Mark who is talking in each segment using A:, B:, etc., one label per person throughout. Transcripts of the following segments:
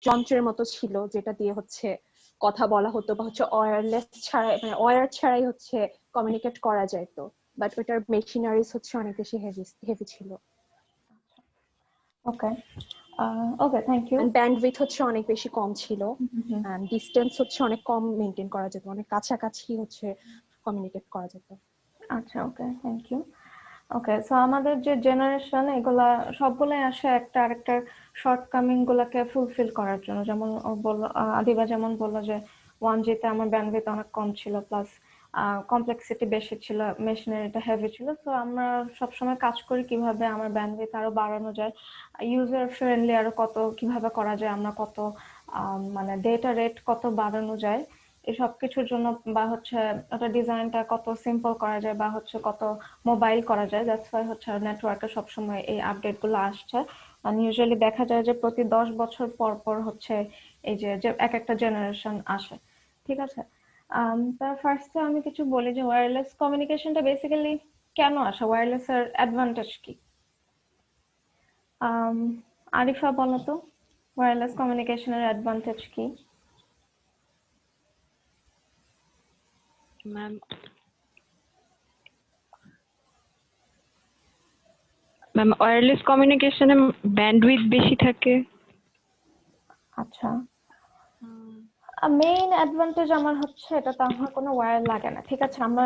A: যন্ত্রের মতো ছিল, যেটা দিয়ে হচ্ছে কথা বলা হতো, বা হচ্ছে ওয়্যারলেস ছাড়াই, মানে ওয়্যার ছাড়াই হচ্ছে কমিউনিকেট করা যেত, বাট ওটার মেশিনারিজ হচ্ছে অনেক বেশি হেভি ছিল।
B: ওকে, ওকে, থ্যাংক ইউ।
A: ব্যান্ডউইথ হচ্ছে অনেক বেশি কম ছিল, ডিসটেন্স হচ্ছে অনেক কম মেনটেন করা যেত, অনেক কাছাকাছি হচ্ছে কমিউনিকেট করা যেত।
B: আচ্ছা, ওকে, থ্যাংক ইউ। ওকে, সো আমাদের যে জেনারেশন, এগুলা সবগুলাই আসে একটা আরেকটার শর্টকামিং গুলাকে ফুলফিল করার জন্য। যেমন বললো আদিবা, যেমন বললো যে 1G তে আমার ব্যান্ডউইথ অনেক কম ছিল, প্লাস কমপ্লেক্সিটি বেশি ছিল, মেশিনারিটা হেভি ছিল। সো আমরা সবসময় কাজ করি কিভাবে আমার ব্যান্ডউইথ আরো বাড়ানো যায়, ইউজার ফ্রেন্ডলি আরো কত কিভাবে করা যায়, আমরা কত মানে ডেটা রেট কত বাড়ানো যায় এই সব কিছুর জন্য, বা হচ্ছে ওটা ডিজাইনটা কত সিম্পল করা যায়, বা হচ্ছে কত মোবাইল করা যায়। দ্যাটস ওয়াই হচ্ছে নেটওয়ার্কে সবসময় এই আপডেট গুলো আসছে। মানে ইউজুয়ালি দেখা যায় যে প্রতি 10 বছর পর পর হচ্ছে এই যে এক একটা জেনারেশন আসে, ঠিক আছে। তার ফার্স্টে আমি কিছু বলি যে ওয়্যারলেস কমিউনিকেশনটা বেসিক্যালি কেন আসে, ওয়্যারলেস এর অ্যাডভান্টেজ কি। আরিফা বলো তো, ওয়্যারলেস কমিউনিকেশনের অ্যাডভান্টেজ কি?
C: ম্যাম ওয়্যারলেস কমিউনিকেশনে ব্যান্ডউইথ বেশি থাকে।
B: আচ্ছা, মেইন অ্যাডভান্টেজ আমার হচ্ছে এটাতে আমার কোনো ওয়্যার লাগে না, ঠিক আছে। আমরা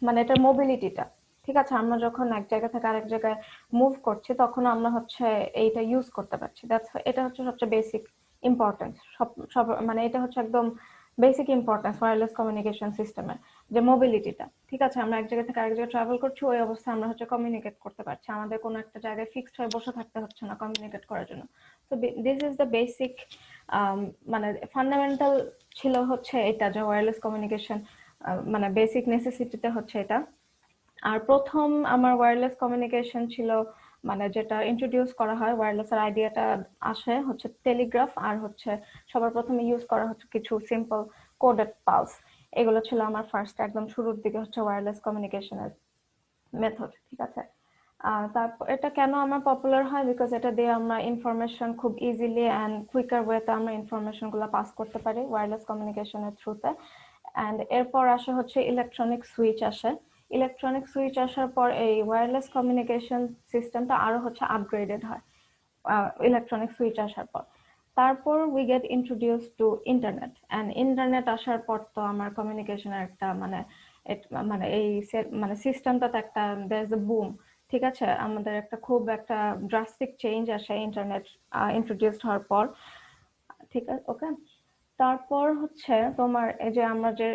B: মানে এটা মোবিলিটিটা, ঠিক আছে। আমরা যখন এক জায়গা থেকে আরেক জায়গায় মুভ করছি, তখন আমরা হচ্ছে এইটা ইউজ করতে পারছি। এটা হচ্ছে সবচেয়ে বেসিক ইম্পর্টেন্স। সব মানে এটা হচ্ছে একদম বেসিক ইম্পর্টেন্স ওয়্যারলেস কমিউনিকেশন সিস্টেমের, যে মোবিলিটিটা, ঠিক আছে। আমরা এক জায়গা থেকে আরেক জায়গায় ট্রাভেল করছি, ওই অবস্থায় আমরা হচ্ছে কমিউনিকেট করতে পারছি, আমাদের কোনো একটা জায়গায় ফিক্সড হয়ে বসে থাকতে হচ্ছে না কমিউনিকেট করার জন্য। তো দিস ইজ দ্য বেসিক, মানে ফান্ডামেন্টাল ছিল হচ্ছে এটা, যে ওয়্যারলেস কমিউনিকেশন মানে বেসিক নেসেসিটিতে হচ্ছে এটা। আর প্রথম আমার ওয়্যারলেস কমিউনিকেশন ছিল, মানে যেটা ইন্ট্রোডিউস করা হয়, ওয়্যারলেস এর আইডিয়াটা আসে হচ্ছে টেলিগ্রাফ, আর হচ্ছে সবার প্রথমে ইউজ করা হচ্ছে কিছু সিম্পল কোডেড পালস। এগুলো ছিল আমার ফার্স্ট একদম শুরুর দিকে হচ্ছে ওয়্যারলেস কমিউনিকেশনের মেথড, ঠিক আছে। তারপর এটা কেন আমার পপুলার হয়, বিকজ এটা দিয়ে আমরা ইনফরমেশন খুব ইজিলি অ্যান্ড কুইকার ওয়েতে আমরা ইনফরমেশন গুলো পাস করতে পারি ওয়্যারলেস কমিউনিকেশনের থ্রুতে। অ্যান্ড এরপর আসে হচ্ছে ইলেকট্রনিক সুইচ আসে। ইলেকট্রনিক সুইচ আসার পর এই ওয়্যারলেস কমিউনিকেশন সিস্টেমটা আরো হচ্ছে আপগ্রেডেড হয় ইলেকট্রনিক সুইচ আসার পর। তারপর we get introduce two internet, and internet আসার পর তো আমার কমিউনিকেশনের একটা মানে এই মানে সিস্টেমটাতে একটা দেয়ার ইজ এ বুম, ঠিক আছে। আমাদের একটা খুব একটা ড্রাস্টিক চেঞ্জ আসে ইন্টারনেট ইন্ট্রোডিউসড হওয়ার পর, ঠিক আছে। ওকে, তারপর হচ্ছে তোমার এই যে আমরা যে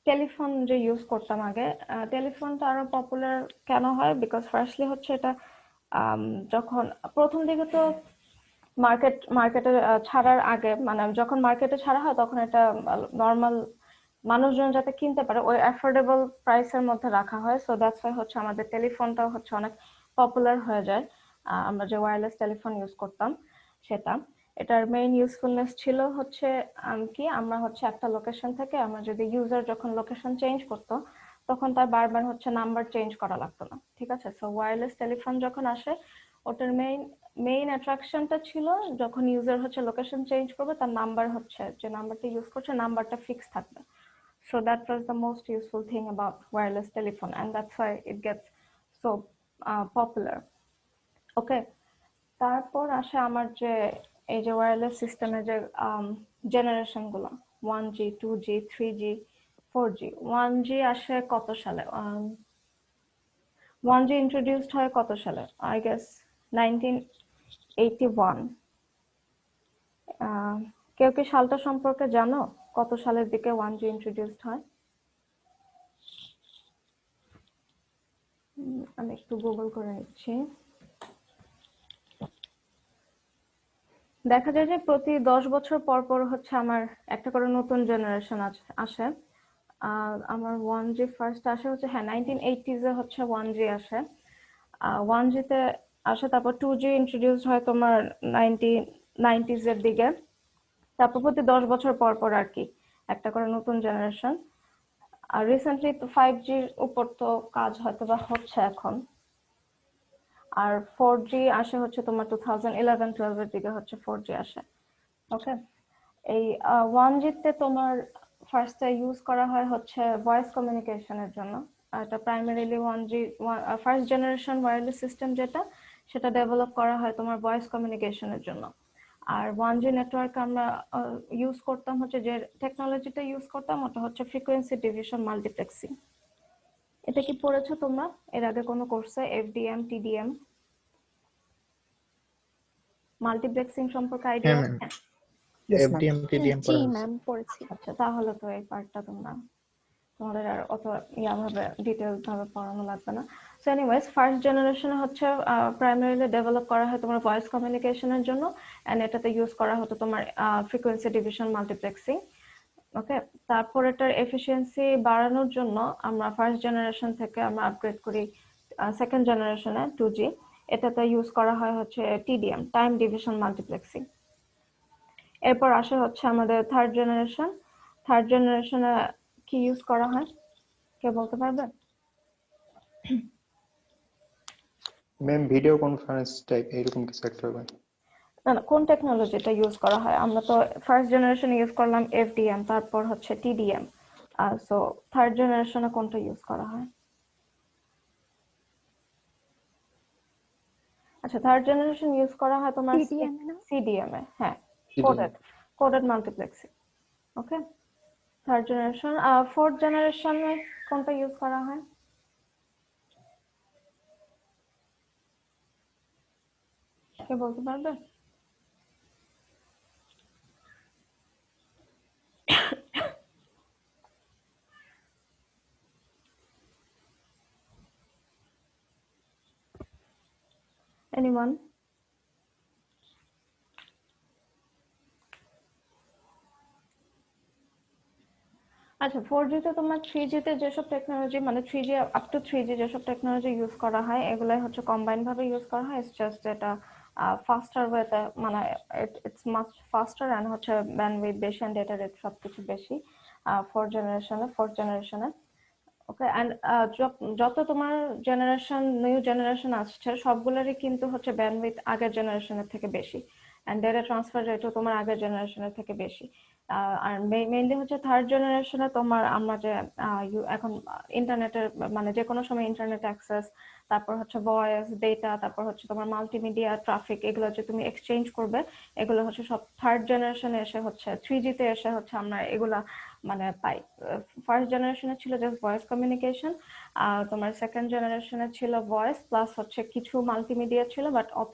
B: টেলিফোন যে ইউজ করতাম আগে, টেলিফোনটা আরো পপুলার কেন হয়, বিকজ ফার্স্টলি হচ্ছে এটা যখন প্রথম দিকে তো মার্কেটে ছাড়ার আগে, মানে যখন মার্কেটে ছাড়া হয় তখন এটা নর্মাল মানুষজন যাতে কিনতে পারে ওই অ্যাফোর্ডেবল প্রাইসের মধ্যে রাখা হয়। সো দ্যাটস ওয়াই হচ্ছে আমাদের টেলিফোনটাও হচ্ছে অনেক পপুলার হয়ে যায়। আমরা যে ওয়্যারলেস টেলিফোন ইউজ করতাম সেটা, এটার মেইন ইউজফুলনেস ছিল হচ্ছে কি, আমরা হচ্ছে একটা লোকেশন থেকে আমরা যদি ইউজার যখন লোকেশন চেঞ্জ করতো, তখন তার বারবার হচ্ছে নাম্বার চেঞ্জ করা লাগতো না, ঠিক আছে। সো ওয়্যারলেস টেলিফোন যখন আসে, ওটার মেইন অ্যাট্রাকশনটা ছিল যখন ইউজার হচ্ছে লোকেশন চেঞ্জ করবে, তার নাম্বার হচ্ছে যে নাম্বারটা ইউজ করছে নাম্বারটা ফিক্স থাকবে। So that was the most useful thing about wireless telephone, and that's why it gets so popular. Okay, তারপর আসে আমার যে এই যে ওয়্যারলেস সিস্টেমের যে জেনারেশন গুলো, 1G 2G 3G 4G। 1G আসে কত সালে, 1G ইন্ট্রোডিউসড হয় কত সালে, আই গেস 1981। কেউ কি সালটা সম্পর্কে জানো, কত সালের দিকে 1G ইন্ট্রোডিউসড হয়? আমি একটু গুগল করে নিচ্ছি। দেখা যায় যে প্রতি 10 বছর পর পর হচ্ছে আমার একটা করে নতুন জেনারেশন আসে। আমার 1G ফার্স্ট আসে হচ্ছে, হ্যাঁ, 1980s এ হচ্ছে 1G আসে। 1G তে আসে, তারপর 2G ইন্ট্রোডিউস হয় তোমার 1990s এর দিকে। তারপর প্রতি 10 বছর পর পর আর কি একটা করে নতুন জেনারেশন। আর রিসেন্টলি তো 5Gর উপর তো কাজ হয়তো বা হচ্ছে এখন। আর 4G আসে হচ্ছে তোমার 2011-12 এর দিকে হচ্ছে 4G আসে। ওকে, এই 1G তে তোমার ফার্স্টে ইউজ করা হয় হচ্ছে ভয়েস কমিউনিকেশনের জন্য। এটা primarily 1G first generation wireless system যেটা, সেটা ডেভেলপ করা হয় তোমার ভয়েস কমিউনিকেশনের জন্য। আর 1G নেটওয়ার্ক আমরা ইউজ করতাম হচ্ছে, যে টেকনোলজিটা ইউজ করতাম ওটা হচ্ছে ফ্রিকোয়েন্সি ডিভিশন মাল্টিপ্লেক্সিং। এটা কি পড়েছো তোমরা এর আগে কোনো কোর্সে? FDM, TDM, মাল্টিপ্লেক্সিং সম্পর্কে আইডিয়া
D: হ্যাঁ ম্যাম,
B: আছে?
E: Yes, ma'am.
D: এফডিএম টিডিএম
A: জি
D: পড়া হয়েছে।
A: ম্যাম পড়েছি।
B: আচ্ছা, তাহলে তো এই পার্টটা তোমাদের আর অত ভাবে ডিটেইল ভাবে পড়ানো লাগবে না। সো এনিওয়েজ, ফার্স্ট জেনারেশনে হচ্ছে প্রাইমারিলি ডেভেলপ করা হয় তোমার ভয়েস কমিউনিকেশনের জন্য, এন্ড এটাতে ইউজ করা হতো তোমার ফ্রিকোয়েন্সি ডিভিশন মাল্টিপ্লেক্সিং। ওকে, তারপর এটার এফিসিয়েন্সি বাড়ানোর জন্য আমরা ফার্স্ট জেনারেশন থেকে আমরা আপগ্রেড করি সেকেন্ড জেনারেশনে 2G। এটাতে ইউজ করা হয় হচ্ছে TDM, টাইম ডিভিশন মাল্টিপ্লেক্সিং। এরপর আসে হচ্ছে আমাদের থার্ড জেনারেশন। থার্ড জেনারেশনে কি ইউজ করা হয়, কে বলতে পারবে?
D: ম্যাম ভিডিও কনফারেন্স টাইপ এরকম কিছু একটা হবে।
B: না না, কোন টেকনোলজিটা ইউজ করা হয়? আমরা তো ফার্স্ট জেনারেশনে ইউজ করলাম FDM, তারপর হচ্ছে TDM। সো থার্ড জেনারেশনে কোনটা ইউজ করা হয়? আচ্ছা, থার্ড জেনারেশন ইউজ করা হয় তোমার
A: CDM না?
B: CDM এ, হ্যাঁ, কোডেড মাল্টিপ্লেক্সিং। ওকে, থার্ড জেনারেশন। ফোর্থ জেনারেশনে কোনটা ইউজ করা হয়? কে বলতে পারবে? Anyone? আচ্ছা, 4G তে তোমার 3G তে যেসব টেকনোলজি, মানে 3G আপ টু 3G যেসব টেকনোলজি ইউজ করা হয়, এগুলাই হচ্ছে কম্বাইন ভাবে ইউজ করা হয়। ইটস জাস্ট এটা ফাস্টার ওয়েতে, মানে ইটস মাচ ফাস্টার এন্ড হচ্ছে ব্যান্ডউইথ বেশি এন্ড ডেটা রেট সবকিছু বেশি ফোর্থ জেনারেশনে। ওকে, এন্ড যত তোমার নিউ জেনারেশন আসছে, সবগুলোরই কিন্তু হচ্ছে ব্যান্ডউইথ আগের জেনারেশনের থেকে বেশি, এন্ড ডেটা ট্রান্সফার রেটও তোমার আগের জেনারেশনের থেকে বেশি। আর মেইনলি হচ্ছে থার্ড জেনারেশনে তোমার আমরা যে এখন ইন্টারনেটের, মানে যে কোনো সময় ইন্টারনেট অ্যাক্সেস, তারপর হচ্ছে ভয়েস, ডেটা, তারপর হচ্ছে তোমার মাল্টিমিডিয়া, ট্রাফিক, এগুলো যে তুমি এক্সচেঞ্জ করবে, এগুলো হচ্ছে সব থার্ড জেনারেশনে এসে হচ্ছে 3G তে এসে হচ্ছে আমরা এগুলা মানে পাই। ফার্স্ট জেনারেশনে ছিল জাস্ট ভয়েস কমিউনিকেশন, তোমার সেকেন্ড জেনারেশনে ছিল ভয়েস প্লাস হচ্ছে কিছু মাল্টিমিডিয়া ছিল, বাট অত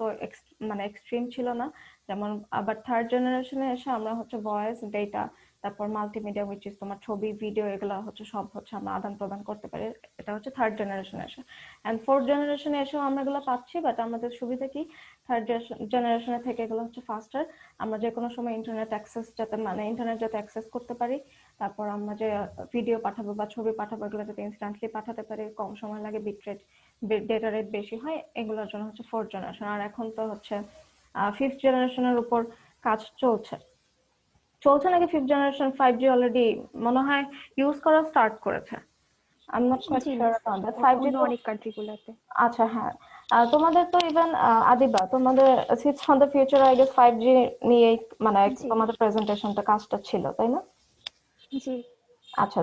B: মানে এক্সট্রিম ছিল না। যেমন আবার থার্ড জেনারেশনে এসে আমরা হচ্ছে ভয়েস, ডেটা, তারপর মাল্টিমিডিয়া, উইচ ইজ তোমার ছবি, ভিডিও, এগুলো হচ্ছে সব হচ্ছে আমরা আদান প্রদান করতে পারি। এটা হচ্ছে থার্ড জেনারেশনে এসে। এন্ড ফোর্থ জেনারেশনে এসেও আমরা এগুলো পাচ্ছি, বাট আমাদের সুবিধা কি, থার্ড জেনারেশনে থেকে এগুলো হচ্ছে ফাস্টার। আমরা যে কোনো সময় ইন্টারনেট অ্যাক্সেস যাতে অ্যাক্সেস করতে পারি, তারপর আমরা যে ভিডিও পাঠাবো বা ছবি পাঠাবো, এগুলো যাতে ইনস্ট্যান্টলি পাঠাতে পারি, কম সময় লাগে, বিট রেট, ডেটা রেট বেশি হয়, এগুলোর জন্য হচ্ছে ফোর্থ জেনারেশন। আর এখন তো হচ্ছে ফিফথ জেনারেশনের উপর কাজ চলছে নাকি? ফিফথ জেনারেশন 5G অলরেডি মনে হয় ইউজ করা স্টার্ট করেছে। I'm not quite
A: G
B: sure about that. 5G
A: অন্য
B: তো,
A: অনেক কান্ট্রিগুলোতে।
B: আচ্ছা হ্যাঁ, তোমাদের তো ইভেন আদিবা, তোমাদের six from the future I guess 5G নিয়ে মানে
A: জি
B: তোমাদের প্রেজেন্টেশনটা, কাজটা ছিল, তাই না?
A: জি
B: আচ্ছা,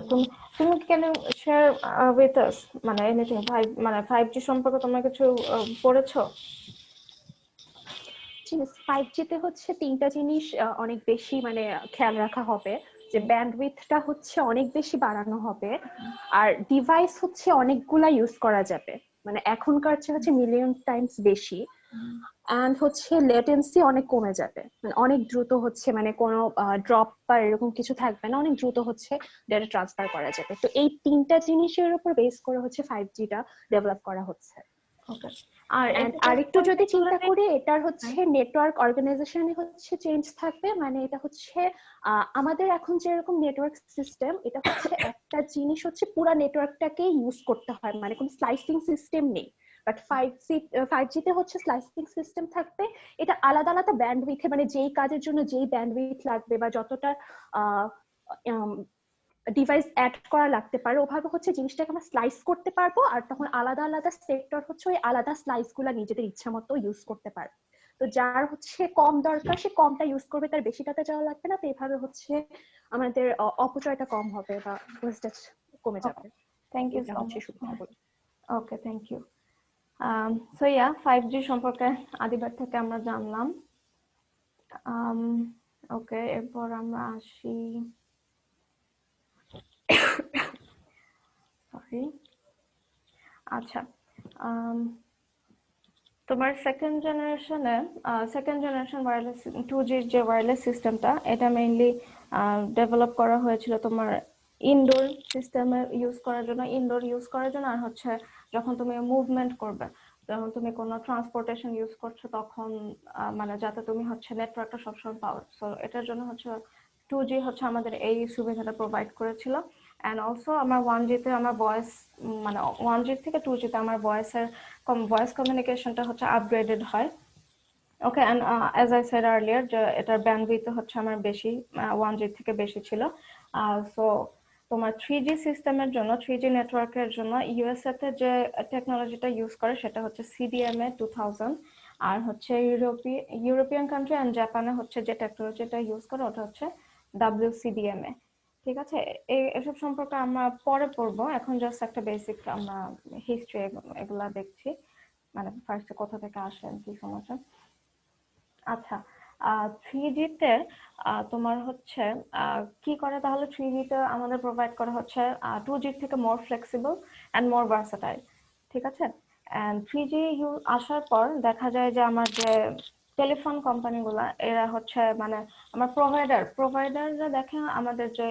B: তুমি can you share with us মানে এনিথিং, 5G সম্পর্কে তোমরা কিছু পড়েছো?
A: 5G তে হচ্ছে তিনটা জিনিস অনেক বেশি মানে খেয়াল রাখা হবে, যে ব্যান্ডউইথটা হচ্ছে অনেক বেশি বাড়ানো হবে, আর ডিভাইস হচ্ছে অনেকগুলা ইউজ করা যাবে, মানে এখনকার চেয়ে হচ্ছে মিলিয়ন টাইমস বেশি, এন্ড হচ্ছে লেটেন্সি অনেক কমে যাবে, মানে অনেক দ্রুত হচ্ছে, মানে কোনো ড্রপ বা এরকম কিছু থাকবে না, অনেক দ্রুত হচ্ছে ডেটা ট্রান্সফার করা যাবে। তো এই তিনটা জিনিসের উপর বেস করে হচ্ছে 5G-টা ডেভেলপ করা হচ্ছে।
B: ওকে,
A: আর একটু যদি চিন্তা করি, এটার হচ্ছে নেটওয়ার্ক অর্গানাইজেশনে হচ্ছে চেঞ্জ থাকবে, মানে এটা হচ্ছে আমাদের এখন যেরকম নেটওয়ার্ক সিস্টেম, এটা হচ্ছে একটা জিনিস হচ্ছে পুরো নেটওয়ার্কটাকে ইউজ করতে হয়, মানে কোনো স্লাইসিং সিস্টেম নেই। বাট 5G তে হচ্ছে স্লাইসিং সিস্টেম থাকবে, এটা আলাদা আলাদা ব্যান্ডউইথে, মানে যেই কাজের জন্য যেই ব্যান্ডউইথ লাগবে বা যতটা ডিভাইস অ্যাড করা লাগতে পারে, ওভাবে হচ্ছে জিনিসটাকে আমরা স্লাইস করতে পারবো, আর তখন আলাদা আলাদা সেক্টর হচ্ছে ওই আলাদা স্লাইস গুলা নিজেদের ইচ্ছা মতো ইউজ করতে পারবে। তো যার হচ্ছে কম দরকার সে কমটা ইউজ করবে, তার বেশিটাতে যাওয়া লাগবে না। তো এভাবে হচ্ছে আমাদের অপচয়টা কম হবে বা ওয়েস্টেজ কমে যাবে।
B: থ্যাংক ইউ
A: এটা
B: সো
A: হচ্ছে
B: মাচ।
A: সুবিধাগুলো।
B: Okay, thank you. So yeah 5G সম্পর্কে আদিবার থেকে আমরা জানলাম। ওকে, এরপর আমরা আসি, সরি। আচ্ছা, তোমার সেকেন্ড জেনারেশন ওয়্যারলেস 2G যে ওয়্যারলেস সিস্টেমটা, এটা মেইনলি ডেভেলপ করা হয়েছিল তোমার ইনডোর সিস্টেমে ইউজ করার জন্য, আর হচ্ছে যখন তুমি মুভমেন্ট করবে, যখন তুমি কোনো ট্রান্সপোর্টেশন ইউজ করছো, তখন মানে যাতে তুমি হচ্ছে নেটওয়ার্কটা সবসময় পাও। সো এটার জন্য হচ্ছে 2G হচ্ছে আমাদের এই সুবিধাটা প্রোভাইড করেছিল। অ্যান্ড অলসো আমার 1G তে আমার ভয়েস, মানে 1G থেকে 2G তে আমার ভয়েস কমিউনিকেশনটা হচ্ছে আপগ্রেডেড হয়। Okay, and as I said earlier, যে এটার ব্যান্ডউইথ হচ্ছে আমার বেশি, 1G থেকে বেশি ছিল। সো তোমার 3G সিস্টেমের জন্য, 3G নেটওয়ার্কের জন্য ইউএসএ তে যে টেকনোলজিটা ইউজ করে সেটা হচ্ছে CDMA 2000, আর হচ্ছে ইউরোপিয়ান কান্ট্রি অ্যান্ড জাপানে হচ্ছে যে টেকনোলজিটা ইউজ করে ওটা হচ্ছে WCDMA। ঠিক আছে, এসব সম্পর্কে আমরা পরে পড়বো, এখন জাস্ট একটা বেসিক আমরা হিস্ট্রি এগুলা দেখছি, মানে ফার্স্টে কোথা থেকে আসেন কি সমস্যা। আচ্ছা, 3G তে তোমার হচ্ছে কি করে তাহলে, 3G তে আমাদের প্রোভাইড করা হচ্ছে 2G থেকে মোর ফ্লেক্সিবল অ্যান্ড মোর ভার্সাটাইল। ঠিক আছে, অ্যান্ড 3G আসার পর দেখা যায় যে আমার যে টেলিফোন কোম্পানিগুলা, এরা হচ্ছে মানে আমার প্রোভাইডাররা দেখে আমাদের যে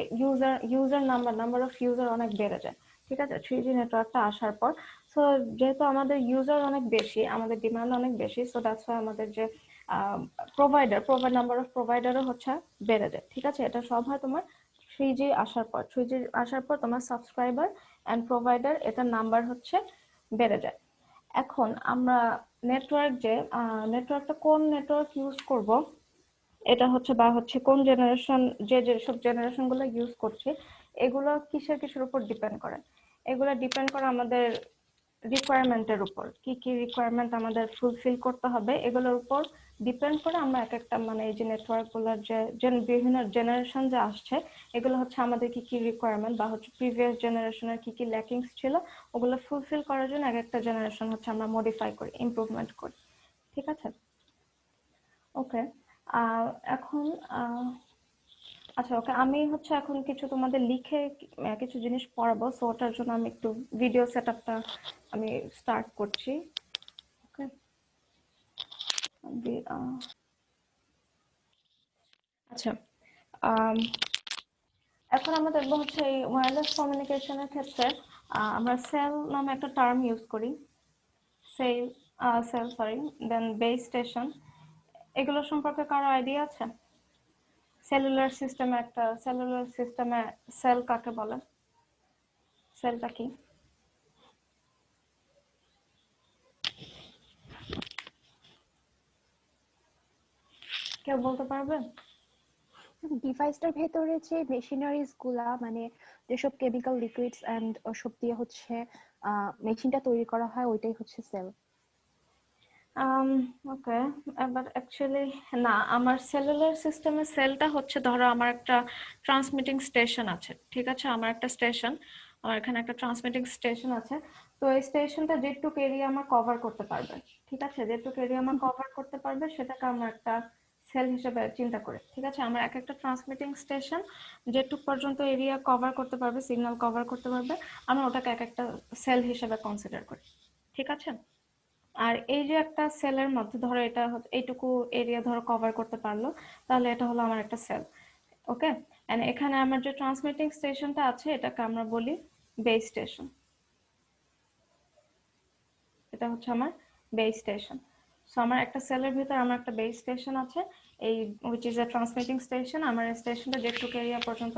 B: ইউজার নাম্বার অফ ইউজার অনেক বেড়ে যায়। ঠিক আছে, 3G নেটওয়ার্কটা আসার পর, সো যেহেতু আমাদের ইউজার অনেক বেশি, আমাদের ডিমান্ড অনেক বেশি, সো দ্যাটস ওয়াই আমাদের যে নাম্বার অফ প্রোভাইডারও হচ্ছে বেড়ে যায়। ঠিক আছে, এটা সব হয় তোমার 3G আসার পর তোমার সাবস্ক্রাইবার এন্ড প্রোভাইডার এটার নাম্বার হচ্ছে বেড়ে যায়। এখন আমরা নেটওয়ার্কটা কোন নেটওয়ার্ক ইউজ করব, এটা হচ্ছে বা হচ্ছে কোন জেনারেশন, যেসব জেনারেশন গুলো ইউজ করছে, এগুলো কিসের উপর ডিপেন্ড করে। এগুলো ডিপেন্ড করে আমাদের রিকোয়ারমেন্টের উপর, কি কি রিকোয়ারমেন্ট আমাদের ফুলফিল করতে হবে, এগুলোর উপর ডিপেন্ড করে আমরা এক একটা, মানে এই যে নেটওয়ার্ক গুলোর যে বিভিন্ন জেনারেশন যে আসছে, এগুলো হচ্ছে আমাদের কি কি রিকোয়ারমেন্ট বা হচ্ছে প্রিভিয়াস জেনারেশনের কি কি ল্যাকিংস ছিল, ওগুলো ফুলফিল করার জন্য এক একটা জেনারেশন হচ্ছে আমরা মডিফাই করি, ইমপ্রুভমেন্ট করি। ঠিক আছে, ওকে। এখন আচ্ছা, ওকে, আমি হচ্ছে এখন কিছু তোমাদের লিখে কিছু জিনিস পড়াবো, সো ওটার জন্য আমি একটু ভিডিও সেটআপটা আমি স্টার্ট করছি। ওকে, আচ্ছা, এখন আমরা দেখবো হচ্ছে এই ওয়্যারলেস কমিউনিকেশনের ক্ষেত্রে আমরা সেল নামে একটা টার্ম ইউজ করি। দেন বেস স্টেশন, এগুলো সম্পর্কে কারো আইডিয়া আছে? সেলুলার সিস্টেমে সেল কাকে বলে? সেলটা কি কেউ বলতে পারবে?
A: ডিভাইসটার ভেতরে যে মেশিনারিজ গুলা, মানে যেসব কেমিক্যাল লিকুইডস এন্ড ওসব দিয়ে হচ্ছে মেশিনটা তৈরি করা হয়, ওইটাই হচ্ছে সেল।
B: ওকে, এবার অ্যাকচুয়ালি না, আমার সেলুলার সিস্টেমে সেলটা হচ্ছে, ধরো আমার একটা ট্রান্সমিটিং স্টেশন আছে। ঠিক আছে, আমার এখানে একটা ট্রান্সমিটিং স্টেশন আছে। তো এই স্টেশনটা যেটুক এরিয়া আমার কভার করতে পারবে, ঠিক আছে, যেটুক এরিয়া আমার কভার করতে পারবে সেটাকে আমরা একটা সেল হিসেবে চিন্তা করি। ঠিক আছে, আমার এক একটা ট্রান্সমিটিং স্টেশন যেটুক পর্যন্ত এরিয়া কভার করতে পারবে, সিগন্যাল কভার করতে পারবে, আমরা ওটাকে এক একটা সেল হিসেবে কনসিডার করি। ঠিক আছে, আর এই যে একটা সেলের মধ্যে ধরো এটা এইটুকু এরিয়া ধরো কভার করতে পারলো, তাহলে এটা হলো আমার একটা সেল। ওকে, এন্ড এখানে আমার যে ট্রান্সমিটিং স্টেশনটা আছে এটাকে আমরা বলি বেস স্টেশন। এটা হচ্ছে আমার বেস স্টেশন। সো আমার একটা সেলের ভিতর আমার একটা বেস স্টেশন আছে, এই which is a transmitting station. আমার স্টেশনটা যেটুকু এরিয়া পর্যন্ত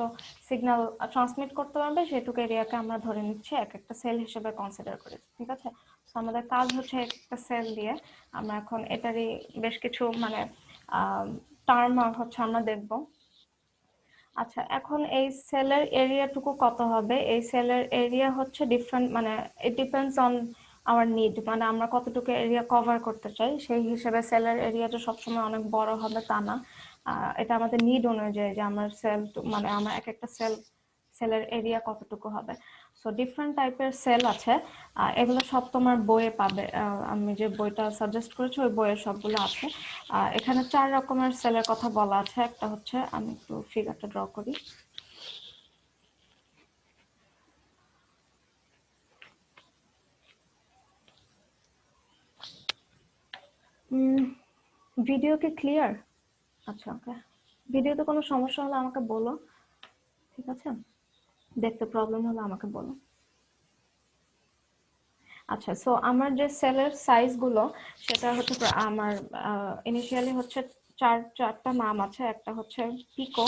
B: সিগন্যাল ট্রান্সমিট করতে পারবে সেটুকু এরিয়াকে আমরা ধরে নিচ্ছি এক একটা সেল হিসেবে কনসিডার করি। ঠিক আছে, সো আমাদের কাজ হচ্ছে একটা সেল দিয়ে আমরা এখন এটারই বেশ কিছু মানে টার্ম হচ্ছে আমরা দেখব। আচ্ছা, এখন এই সেলের এরিয়াটুকু কত হবে, এই সেলের এরিয়া হচ্ছে ডিফারেন্ট, মানে it depends on our need, মানে আমরা কতটুকু এরিয়া কভার করতে চাই সেই হিসেবে সেলের এরিয়াটা সবসময় অনেক বড় হবে তা না। এটা আমাদের নিড অনুযায়ী যে আমার সেল মানে আমার এক একটা সেলের এরিয়া কতটুকু হবে। সো ডিফারেন্ট টাইপের সেল আছে, এগুলো সব তোমার বইয়ে পাবে। আমি যে বইটা সাজেস্ট করেছি ওই বইয়ের সবগুলো আছে। এখানে 4 রকমের সেলের কথা বলা আছে। একটা হচ্ছে, আমি একটু ফিগারটা ড্র করি। ভিডিও কি ক্লিয়ার? আচ্ছা, ওকে। ভিডিওতে কোনো সমস্যা হলে আমাকে বলো, ঠিক আছে? দেখতে প্রবলেম হলে আমাকে বলো। আচ্ছা, সো আমার যে সেলের সাইজ গুলো সেটা হচ্ছে আমার ইনিশিয়ালি হচ্ছে চারটা নাম আছে। একটা হচ্ছে পিকো,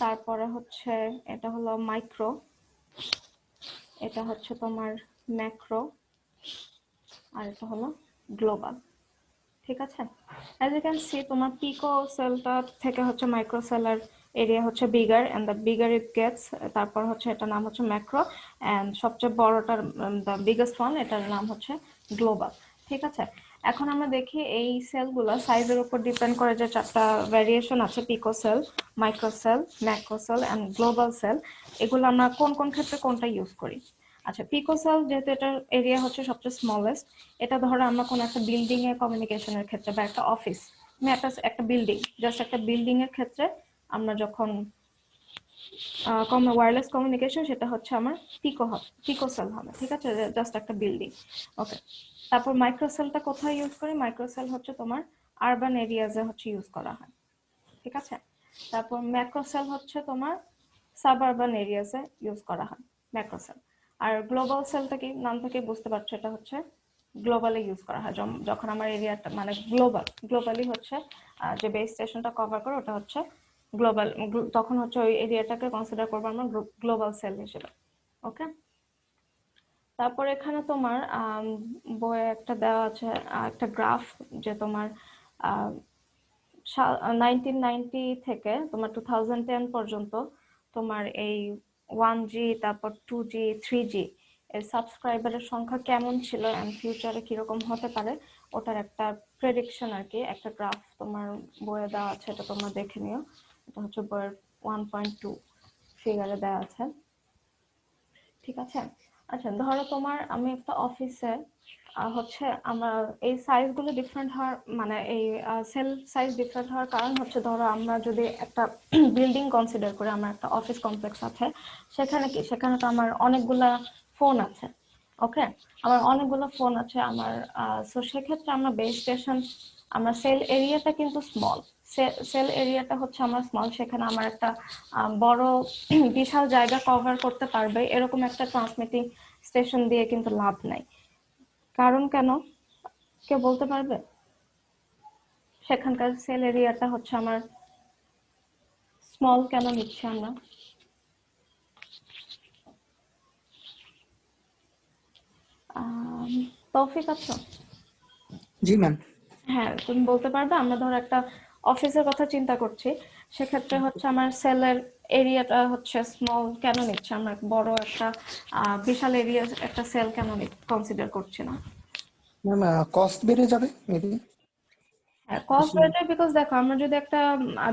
B: তারপরে হচ্ছে এটা হলো মাইক্রো, এটা হচ্ছে তোমার ম্যাক্রো, আর এটা হলো গ্লোবাল। ঠিক আছে? অ্যাজ ইউ ক্যান সি, তোমার পিকো সেলটা থেকে হচ্ছে মাইক্রো সেলের এরিয়া হচ্ছে bigger, and the bigger it gets, তারপর হচ্ছে এটার নাম হচ্ছে ম্যাক্রো, এন্ড সবচেয়ে বড়টার দ্য বিগেস্ট ওয়ান, এটার নাম হচ্ছে গ্লোবাল। ঠিক আছে? এখন আমরা দেখি এই সেলগুলো সাইজের উপর ডিপেন্ড করে যে 4টা ভ্যারিয়েশন আছে, pico cell, micro cell, macro cell and global cell. এগুলো আমরা কোন কোন ক্ষেত্রে কোনটা ইউজ করি। আচ্ছা, পিকো সেল যেহেতু এটার এরিয়া হচ্ছে সবচেয়ে স্মলেস্ট, এটা ধরো আমরা কোনো একটা বিল্ডিং এ কমিউনিকেশনের ক্ষেত্রে বা একটা অফিস, আমি একটা বিল্ডিং, জাস্ট একটা বিল্ডিং এর ক্ষেত্রে আমরা যখন ওয়্যারলেস কমিউনিকেশন, সেটা হচ্ছে আমার পিকো সেল হবে। ঠিক আছে? জাস্ট একটা বিল্ডিং। ওকে। তারপর মাইক্রোসেলটা কোথায় ইউজ করি? মাইক্রোসেল হচ্ছে তোমার আরবান এরিয়াজে হচ্ছে ইউজ করা হয়। ঠিক আছে? তারপর ম্যাক্রোসেল হচ্ছে তোমার সাবআরবান এরিয়াজে ইউজ করা হয় ম্যাক্রোসেল। আর গ্লোবাল সেলটা কি, নাম থেকে বুঝতে পারছো, এটা হচ্ছে গ্লোবালি ইউজ করা হয় যখন আমার এরিয়াটা মানে গ্লোবালি হচ্ছে যে বেস স্টেশনটা কভার করে ওটা হচ্ছে গ্লোবাল, তখন হচ্ছে ওই এরিয়াটাকে কনসিডার করবো আমরা গ্লোবাল সেল হিসেবে। ওকে। তারপর এখানে তোমার বইয়ে একটা দেওয়া আছে একটা গ্রাফ, যে তোমার 1990 থেকে তোমার 2010 পর্যন্ত তোমার এই 1G, তারপর 2G, 3G এর সাবস্ক্রাইবারের সংখ্যা কেমন ছিল এন্ড ফিউচারে কিরকম হতে পারে ওটার একটা প্রেডিকশন আর কি, একটা গ্রাফ তোমার বইয়ে দেওয়া আছে। এটা তোমরা দেখে নিও। এটা হচ্ছে বইয়ের 1.2 ফিগারে দেওয়া আছে। ঠিক আছে? আচ্ছা, ধরো তোমার, আমি একটা অফিসে হচ্ছে আমার এই সাইজ গুলো ডিফারেন্ট হওয়ার মানে এই সেল সাইজ ডিফারেন্ট হওয়ার কারণ হচ্ছে, ধরো আমরা যদি একটা বিল্ডিং কনসিডার করি, আমার একটা অফিস কমপ্লেক্স আছে, সেখানে তো আমার অনেকগুলা ফোন আছে। ওকে, আমার অনেকগুলো ফোন আছে আমার। সো সেক্ষেত্রে আমরা বেস স্টেশন, আমরা সেল এরিয়াটা কিন্তু স্মল, সেল এরিয়াটা হচ্ছে আমার স্মল, সেখানে আমার একটা বড় বিশাল জায়গা কভার করতে পারবে এরকম একটা ট্রান্সমিটিং স্টেশন দিয়ে কিন্তু লাভ নাই। কারণ কেন, কেউ বলতে পারবে? সেখানকার সেল এরিয়াটা হচ্ছে আমার স্মল কেন নিচ্ছি আমরা? তৌফিক আছো?
E: জি ম্যাম।
B: হ্যাঁ, তুমি বলতে পারবে? আমরা ধর একটা অফিসের কথা চিন্তা করছি, সেক্ষেত্রে হচ্ছে আমার সেলের এরিয়াটা হচ্ছে স্মল কেন নিচ্ছে, আমরা বড় একটা বিশাল এরিয়া একটা সেল কেন কনসিডার করছি না?
E: ম্যাম কস্ট বেড়ে যাবে মেবি।
B: কস্ট বেটার, বিকজ দেখো আমরা যদি একটা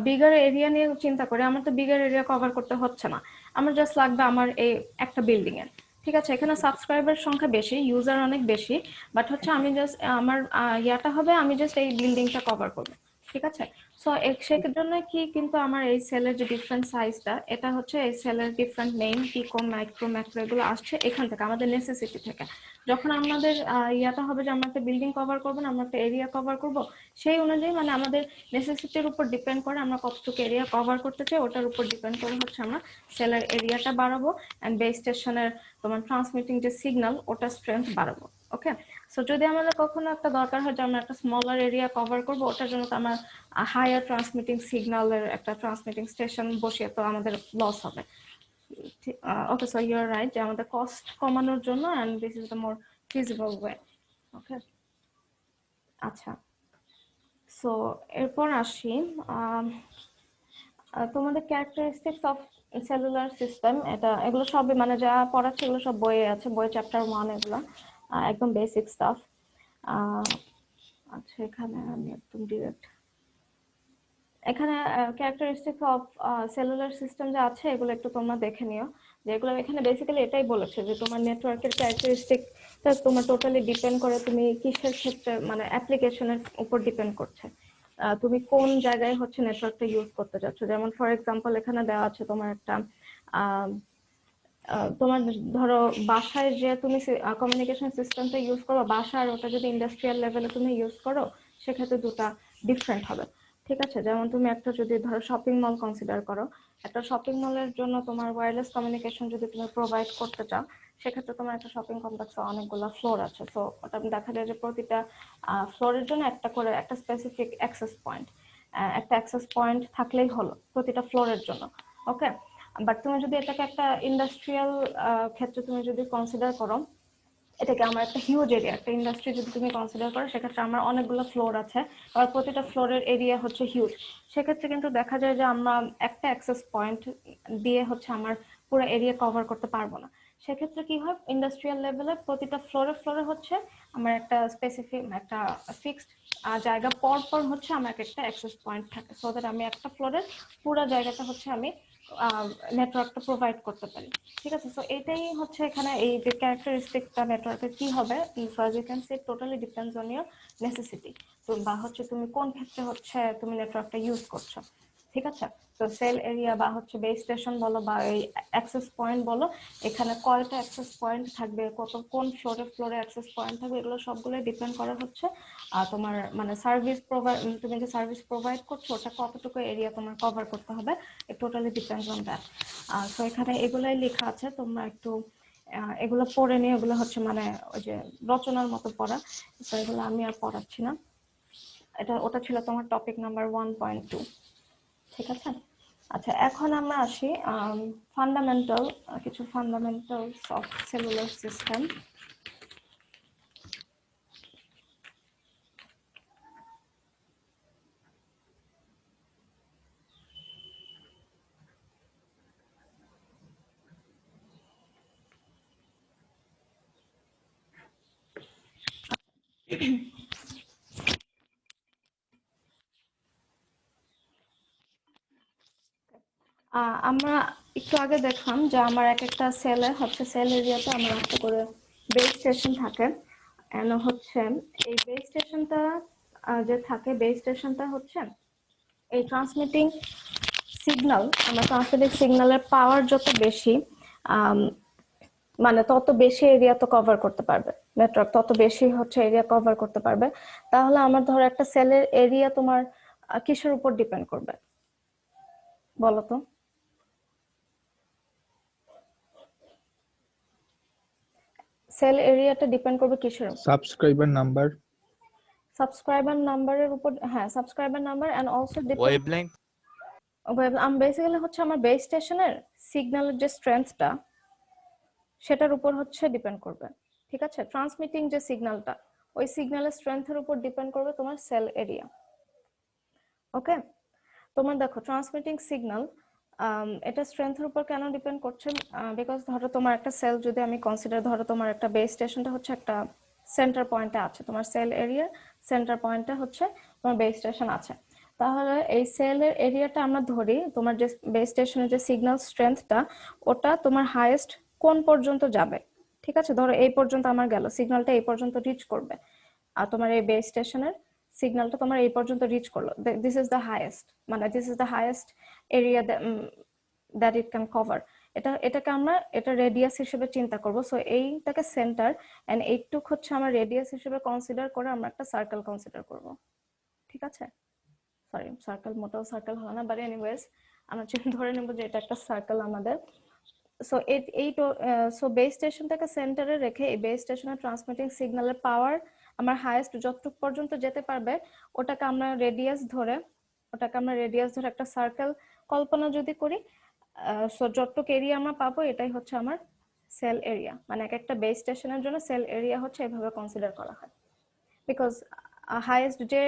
B: বিগার এরিয়া নিয়ে চিন্তা করি, আমার তো বিগার এরিয়া কভার করতে হচ্ছে না, আমার জাস্ট লাগবে আমার এই একটা বিল্ডিং এর। ঠিক আছে? এখানে সাবস্ক্রাইবার সংখ্যা বেশি, ইউজার অনেক বেশি, বাট হচ্ছে আমি জাস্ট আমার ইয়াটা হবে, আমি জাস্ট এই বিল্ডিংটা কভার করবো। ঠিক আছে? সো সেজন্য কি কিন্তু আমার এই সেলের যে ডিফারেন্ট সাইজটা, এটা হচ্ছে এই সেলের ডিফারেন্ট নেম, পিকো, মাইক্রো, ম্যাক্রো এগুলো আসছে এখান থেকে, আমাদের নেসেসিটি থেকে। যখন আমাদের ইয়াটা হবে যে আমরা একটা বিল্ডিং কভার করবো না, আমরা একটা এরিয়া কভার করবো, সেই অনুযায়ী মানে আমাদের নেসেসিটির উপর ডিপেন্ড করে আমরা কতটুকু এরিয়া কভার করতে চাই, ওটার উপর ডিপেন্ড করে হচ্ছে আমরা সেলের এরিয়াটা বাড়াবো এন্ড বেস স্টেশনের তোমার ট্রান্সমিটিং যে সিগন্যাল ওটা স্ট্রেংথ বাড়াবো। ওকে। সো যদি আমাদের কখনো একটা দরকার হয় যে আমরা একটা স্মলার এরিয়া কভার করবো, ওটার জন্য তো আমার হায়ার ট্রান্সমিটিং সিগন্যালের একটা ট্রান্সমিটিং স্টেশন বসিয়ে তো আমাদের লস হবে। Okay, so you are right যে আমাদের কস্ট কমানোর জন্য, and this is the more feasible way. Okay. আচ্ছা, সো এরপর আসি তোমাদের ক্যারেক্টারিস্টিক্স অফ সেলুলার সিস্টেম। এগুলো সবই মানে যা পড়াচ্ছে এগুলো সব বইয়ে আছে, বই চ্যাপ্টার 1 এগুলো। একদম বেসিক স্টাফ। আচ্ছা, এখানে আমি একদম ডিরেক্ট এখানে ক্যারেক্টারিস্টিক অফ সেলুলার সিস্টেম যা আছে এগুলো একটু তোমরা দেখে নিও, যে এগুলো এখানে বেসিক্যালি এটাই বলেছে যে তোমার নেটওয়ার্কের ক্যারেক্টারিস্টিকটা তোমার টোটালি ডিপেন্ড করে তুমি কিসের ক্ষেত্রে, মানে অ্যাপ্লিকেশনের উপর ডিপেন্ড করছে তুমি কোন জায়গায় হচ্ছে নেটওয়ার্কটা ইউজ করতে যাচ্ছ। যেমন ফর এক্সাম্পল এখানে দেওয়া আছে তোমার একটা তোমার ধরো বাসায় যে তুমি কমিউনিকেশন সিস্টেমটা ইউজ করো বাসার, ওটা যদি ইন্ডাস্ট্রিয়াল লেভেলে তুমি ইউজ করো সেক্ষেত্রে দুটো ডিফারেন্ট হবে। ঠিক আছে, যেমন তুমি একটা যদি ধরো শপিং মল কনসিডার করো, একটা শপিং মলের জন্য তোমার ওয়্যারলেস কমিউনিকেশন যদি তুমি প্রোভাইড করতে চাও, সেক্ষেত্রে তোমার একটা শপিং কমপ্লেক্সে অনেকগুলো ফ্লোর আছে। তো ওটা দেখা যায় যে প্রতিটা ফ্লোরের জন্য একটা করে একটা স্পেসিফিক অ্যাক্সেস পয়েন্ট, একটা অ্যাক্সেস পয়েন্ট থাকলেই হলো প্রতিটা ফ্লোরের জন্য। ওকে, বাট তুমি যদি এটাকে একটা ইন্ডাস্ট্রিয়াল ক্ষেত্রে তুমি যদি কনসিডার করো, এটাকে আমার একটা হিউজ এরিয়া, একটা ইন্ডাস্ট্রি যদি তুমি কনসিডার করো, সেক্ষেত্রে আমার অনেকগুলো ফ্লোর আছে, আর প্রতিটা ফ্লোরের এরিয়া হচ্ছে হিউজ। সেক্ষেত্রে কিন্তু দেখা যায় যে আমরা একটা অ্যাক্সেস পয়েন্ট দিয়ে হচ্ছে আমার পুরো এরিয়া কভার করতে পারবো না। সেক্ষেত্রে কি হয়, ইন্ডাস্ট্রিয়াল লেভেলে প্রতিটা ফ্লোরে ফ্লোরে হচ্ছে আমার একটা স্পেসিফিক একটা ফিক্সড জায়গা পর পর হচ্ছে আমার একটা অ্যাক্সেস পয়েন্ট থাকে, সো দ্যাট আমি একটা ফ্লোরের পুরো জায়গাটা হচ্ছে আমি নেটওয়ার্কটা প্রোভাইড করতে পারি। ঠিক আছে, সো এটাই হচ্ছে এখানে এই যে ক্যারেক্টারিস্টিকটা নেটওয়ার্কের কি হবে, first you can say totally depends on your necessity, তো বা হচ্ছে তুমি কোন ক্ষেত্রে হচ্ছে তুমি নেটওয়ার্কটা ইউজ করছো। ঠিক আছে, তো সেল এরিয়া বা হচ্ছে বেস স্টেশন বলো বা এই অ্যাক্সেস পয়েন্ট বলো, এখানে কয়টা অ্যাক্সেস পয়েন্ট থাকবে, কত কোন ফ্লোরে ফ্লোরে অ্যাক্সেস পয়েন্ট থাকবে, এগুলো সবগুলো ডিপেন্ড করা হচ্ছে তোমার মানে সার্ভিস প্রোভাইড, তুমি যে সার্ভিস প্রোভাইড করছো ওটা কতটুকু এরিয়া তোমার কভার করতে হবে, it totally depends on that. তো এখানে এগুলাই লেখা আছে, তোমরা একটু এগুলো পড়ে নিয়ে, এগুলো হচ্ছে মানে ওই যে রচনার মতো পড়া, তো এগুলো আমি আর পড়াচ্ছি না। ওটা ছিল তোমার টপিক নাম্বার 1.2। ঠিক আছে, আচ্ছা এখন আমরা আসি ফান্ডামেন্টাল, কিছু ফান্ডামেন্টালস অফ সেলুলার সিস্টেম। আমরা একটু আগে দেখলাম যে আমার এক একটা সেলে হচ্ছে সেল এরিয়াতে আমার একটা করে বেস স্টেশন থাকে, এন্ড হচ্ছে এই বেস স্টেশনটা যে থাকে, বেস স্টেশনটা হচ্ছে এই ট্রান্সমিটিং সিগন্যাল, আমরা ট্রান্সমিটিং সিগন্যালের পাওয়ার যত বেশি মানে তত বেশি এরিয়া তো কভার করতে পারবে নেটওয়ার্ক, তত বেশি হচ্ছে এরিয়া কভার করতে পারবে। তাহলে আমার ধরো একটা সেলের এরিয়া তোমার কিসের উপর ডিপেন্ড করবে বলো তো? সেল এরিয়াটা ডিপেন্ড করবে কিসের উপর?
F: সাবস্ক্রাইবার নাম্বার,
B: সাবস্ক্রাইবার নাম্বারের উপর, হ্যাঁ subscriber number, and also depend
G: wavelength.
B: Basically হচ্ছে আমার বেস স্টেশনের সিগন্যালের যে স্ট্রেংথটা সেটার উপর হচ্ছে ডিপেন্ড করবে। ঠিক আছে, ট্রান্সমিটিং যে সিগন্যালটা, ওই সিগন্যালের স্ট্রেংথের উপর ডিপেন্ড করবে তোমার সেল এরিয়া। ওকে, তোমার দেখো ট্রান্সমিটিং সিগন্যাল এটা স্ট্রেংথের উপর কেন ডিপেন্ড করছে, বিকজ ধরো তোমার একটা সেল যদি আমি কনসিডার, ধরো তোমার একটা বেস স্টেশনটা হচ্ছে একটা সেন্টার পয়েন্টে আছে, তোমার সেল এরিয়ার সেন্টার পয়েন্টে হচ্ছে তোমার বেস স্টেশন আছে, তাহলে এই সেলের এরিয়াটা আমরা ধরি তোমার যে বেস স্টেশনের যে সিগন্যাল স্ট্রেংথটা, ওটা তোমার হাইয়েস্ট কোন পর্যন্ত যাবে। ঠিক আছে, ধরো এই পর্যন্ত আমার গেল, সিগন্যালটা এই পর্যন্ত রিচ করবে, আর তোমার এই বেস স্টেশনের সিগন্যালটা তোমার এই পর্যন্ত রিচ করলো, দিস ইজ দ্য হাইয়েস্ট, মানে this is the highest area that it can cover. এটাকে আমরা এটা রেডিয়াস হিসেবে চিন্তা করব, সো এইটাকে সেন্টার এন্ড এইটুক হচ্ছে আমার রেডিয়াস হিসেবে কনসিডার করে আমরা একটা সার্কেল কনসিডার করব। ঠিক আছে, সরি সার্কেল মোটেও সার্কেল হয় না, বাট এনিওয়েজ আমরা ধরে নেব যে এটা একটা সার্কেল আমাদের। সো সো বেস স্টেশনটাকে সেন্টারে রেখে এই বেস স্টেশনের ট্রান্সমিটিং সিগন্যালের পাওয়ার আমার হাইয়েস্ট যতটুকু পর্যন্ত যেতে পারবে ওটাকে আমরা রেডিয়াস ধরে একটা সার্কেল কল্পনা যদি করি, সো যতটুকু এরিয়া আমরা পাবো এটাই হচ্ছে আমার সেল এরিয়া, মানে এক একটা বেস স্টেশনের জন্য সেল এরিয়া হচ্ছে এভাবে কনসিডার করা হয়, বিকজ হাইয়েস্ট যে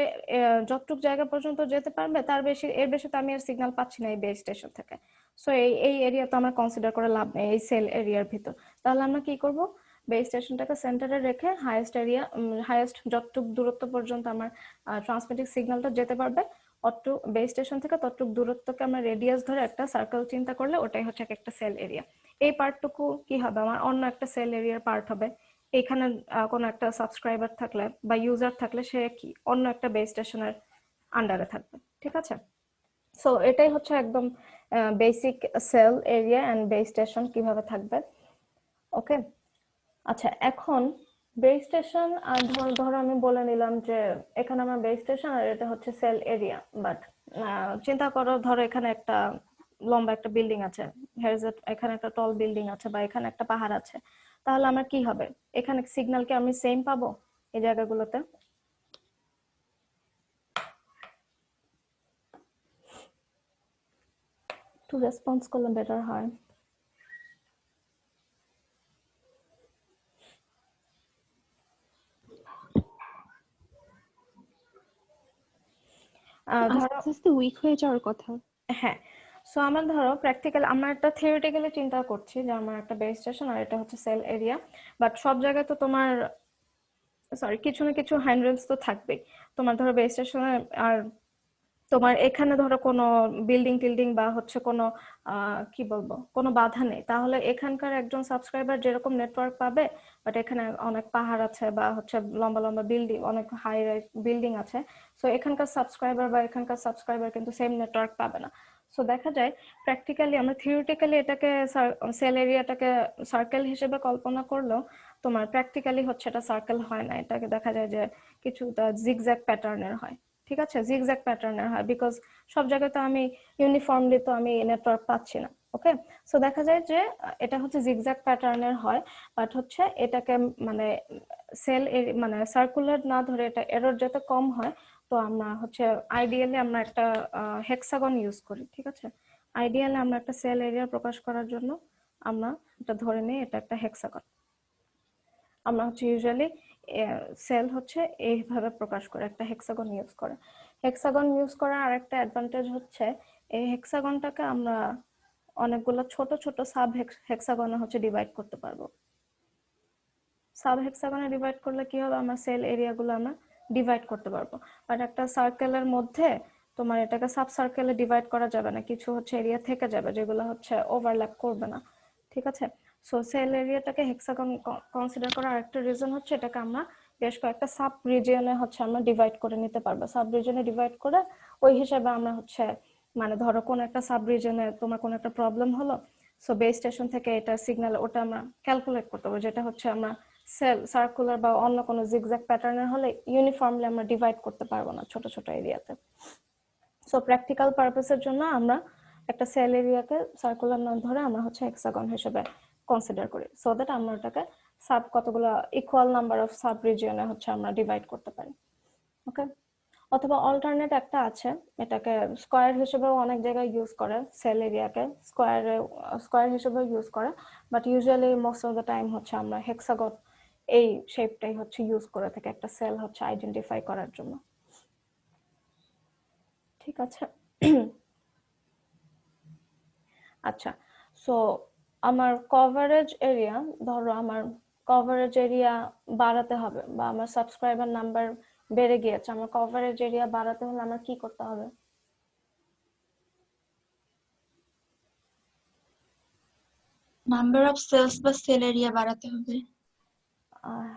B: যতটুকু জায়গা পর্যন্ত যেতে পারবে তার বেশি, এর বেশি তো আমি আর সিগন্যাল পাচ্ছি না এই বেস স্টেশন থেকে, সো এই এরিয়া তো আমরা কনসিডার করে লাভ নেই এই সেল এরিয়ার ভিতর। তাহলে আমরা কি করব, বেস স্টেশনটাকে সেন্টারে রেখে হাইয়েস্ট এরিয়া, হাইয়েস্ট যতটুকু দূরত্ব পর্যন্ত আমার ট্রান্সমিটিং সিগন্যালটা যেতে পারবে, অত বেস স্টেশন থেকে ততটুক দূরত্বকে আমরা রেডিয়াস ধরে একটা সার্কেল চিন্তা করলে ওটাই হচ্ছে একটা সেল এরিয়া। এই পার্টটুকু কি হবে, আমার অন্য একটা সেল এরিয়ার পার্ট হবে। এখানে কোনো একটা সাবস্ক্রাইবার থাকলে বা ইউজার থাকলে সে কি অন্য একটা বেস স্টেশনের আন্ডারে থাকবে, ঠিক আছে। সো এটাই হচ্ছে একদম basic cell area and base station কিভাবে থাকবে। ওকে, আচ্ছা এখন বেস স্টেশন আর ধরো আমি বলে নিলাম যে এখানে আমার বেস স্টেশন আর এটা হচ্ছে সেল এরিয়া, বাট চিন্তা করো ধরো এখানে একটা লম্বা একটা বিল্ডিং আছে, এখানে একটা টল বিল্ডিং আছে বা এখানে একটা পাহাড় আছে, তাহলে আমার কি হবে, এখানে সিগন্যাল কি আমি সেম পাবো এই জায়গাগুলোতে? একটু রেসপন্স করলে বেটার হয়। ধরো
A: আস্তে আস্তে উইক হয়ে যাওয়ার কথা।
B: হ্যাঁ, সো আমরা ধরো প্র্যাকটিক্যাল আমরা একটা থিওরিটিক্যালি চিন্তা করছি যে আমার একটা বেস স্টেশন আর এটা হচ্ছে সেল এরিয়া, বাট সব জায়গায় তো তোমার সরি কিছু না কিছু হ্যান্ড্রেলস তো থাকবেই। তোমার ধরো বেস স্টেশনে আর তোমার এখানে ধরো কোনো বিল্ডিং টিল্ডিং বা হচ্ছে কোনো কি বলবো কোনো বাধা নেই, তাহলে এখানকার একজন সাবস্ক্রাইবার যেরকম নেটওয়ার্ক পাবে, বাট এখানে অনেক পাহাড় আছে বা হচ্ছে লম্বা লম্বা বিল্ডিং, অনেক হাই রাইজ বিল্ডিং আছে, সো এখানকার সাবস্ক্রাইবার কিন্তু সেম নেটওয়ার্ক পাবে না। সো দেখা যায় প্র্যাকটিক্যালি আমরা থিওরিটিক্যালি এটাকে সেল এরিয়াটাকে সার্কেল হিসেবে কল্পনা করলেও তোমার প্র্যাকটিক্যালি হচ্ছে এটা সার্কেল হয় না, এটাকে দেখা যায় যে কিছুটা জিগজ্যাগ প্যাটার্নের হয়, ঠিক আছে, জিগজ্যাগ প্যাটার্নের হয়, বিকজ সব জায়গায় তো আমি ইউনিফর্মলি তো আমি নেটওয়ার্ক পাচ্ছি না। ওকে, সো দেখা যায় যে এটা হচ্ছে জিগজ্যাগ প্যাটার্নের হয়, বাট হচ্ছে এটাকে মানে সেল মানে সার্কুলার না ধরে এটা এরর যাতে কম হয়, তো আমরা হচ্ছে আইডিয়ালি আমরা একটা হেক্সাগন ইউজ করি, ঠিক আছে। আইডিয়ালি আমরা একটা সেল এরিয়া প্রকাশ করার জন্য আমরা এটা ধরে নিই এটা একটা হেক্সাগন। আমরা হচ্ছে ইউজুয়ালি সেল হচ্ছে এইভাবে প্রকাশ করে একটা হেক্সাগন ইউজ করে। হেক্সাগন ইউজ করার আরেকটা অ্যাডভান্টেজ হচ্ছে এই হেক্সাগনটাকে আমরা অনেকগুলো ছোট ছোট সাব হেক্সাগনে হচ্ছে ডিভাইড করতে পারবো। সাব হেক্সাগনে ডিভাইড করলে কি হবে, আমার সেল এরিয়া গুলো আমরা ডিভাইড করতে পারবো, বাট একটা সার্কেলের মধ্যে তোমার এটাকে সাব সার্কেলে ডিভাইড করা যাবে না, কিছু হচ্ছে এরিয়া থেকে যাবে যেগুলো হচ্ছে ওভারল্যাপ করবে না, ঠিক আছে। সো সেল এরিয়াটাকে হেক্সাগন কনসিডার করার আরেকটা রিজন হচ্ছে এটাকে আমরা বেশ কয়েকটা সাব রিজিয়নে হচ্ছে আমরা ডিভাইড করে নিতে পারবো। সাব রিজিয়নে ডিভাইড করে ওই হিসাবে আমরা হচ্ছে মানে ধরো কোন একটা সাব রিজিয়নে তোমার কোন একটা প্রবলেম হলো, সো বেস স্টেশন থেকে এটা সিগন্যাল ওটা আমরা ক্যালকুলেট করতে পারবো, যেটা হচ্ছে আমরা সেল সার্কুলার বা অন্য কোনো জিগজ্যাগ প্যাটার্নের হলে ইউনিফর্মলি আমরা ডিভাইড করতে পারবো না ছোট ছোট এরিয়াতে। সো প্র্যাকটিক্যাল পারপাসের জন্য আমরা একটা সেল এরিয়াকে সার্কুলার না ধরে আমরা হচ্ছে হেক্সাগন হিসেবে কনসিডার করি, সো দ্যাট আমরা ওটাকে সাব কতগুলো ইকুয়াল নাম্বার অফ সাব রিজিয়নে হচ্ছে আমরা ডিভাইড করতে পারি। ওকে, অথবা অল্টারনেট একটা আছে, এটাকে স্কয়ার হিসেবেও অনেক জায়গায় ইউজ করে, সেল এরিয়াকে স্কয়ার হিসেবেও ইউজ করে, but usually most of the time হচ্ছে আমরা হেক্সাগন এই শেপটাই হচ্ছে ইউজ করে থাকি একটা সেল হচ্ছে আইডেন্টিফাই করার জন্য, ঠিক আছে। আচ্ছা, সো আমার কভারেজ এরিয়া, ধরো আমার কভারেজ এরিয়া বাড়াতে হবে বা আমার সাবস্ক্রাইবার নাম্বার বেড়ে গিয়েছে, আমার কভারেজ এরিয়া বাড়াতে হলে আমার কি করতে হবে?
F: নাম্বার অফ সেলস বা সেল এরিয়া বাড়াতে হবে।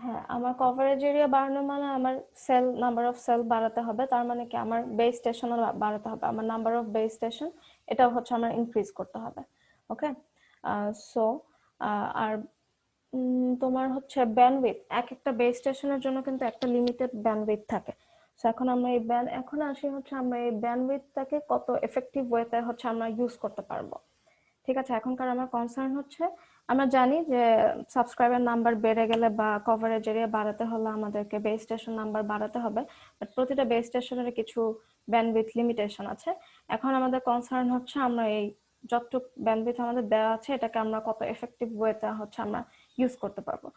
B: হ্যাঁ, আমার কভারেজ এরিয়া বাড়ানো মানে আমার সেল নাম্বার অফ সেল বাড়াতে হবে, তার মানে কি আমার বেস স্টেশনও বাড়াতে হবে, আমার নাম্বার অফ বেস স্টেশন এটাও হচ্ছে আমার ইনক্রিজ করতে হবে। ওকে, সো আর তোমার হচ্ছে ব্যান্ডউইথ, এক একটা বেস স্টেশনের জন্য কিন্তু একটা লিমিটেড ব্যান্ডউইথ থাকে। সো এখন আমরা এখন আসি হচ্ছে আমরা এই ব্যান্ডউইথটাকে কত এফেক্টিভ ওয়েতে হচ্ছে আমরা ইউজ করতে পারবো, ঠিক আছে। এখনকার আমার কনসার্ন হচ্ছে আমরা জানি যে সাবস্ক্রাইবার নাম্বার বেড়ে গেলে বা কভারেজ এরিয়া বাড়াতে হলে আমাদেরকে বেস স্টেশন নাম্বার বাড়াতে হবে, বাট প্রতিটা বেস স্টেশনের কিছু ব্যান্ডউইথ লিমিটেশন আছে। এখন আমাদের কনসার্ন হচ্ছে আমরা এই যতটুকু ব্যান্ডউইথ আমাদের দেওয়া আছে এটাকে আমরা কত এফেক্টিভ ওয়েতে হচ্ছে আমরা ইউজ করতে পারবো।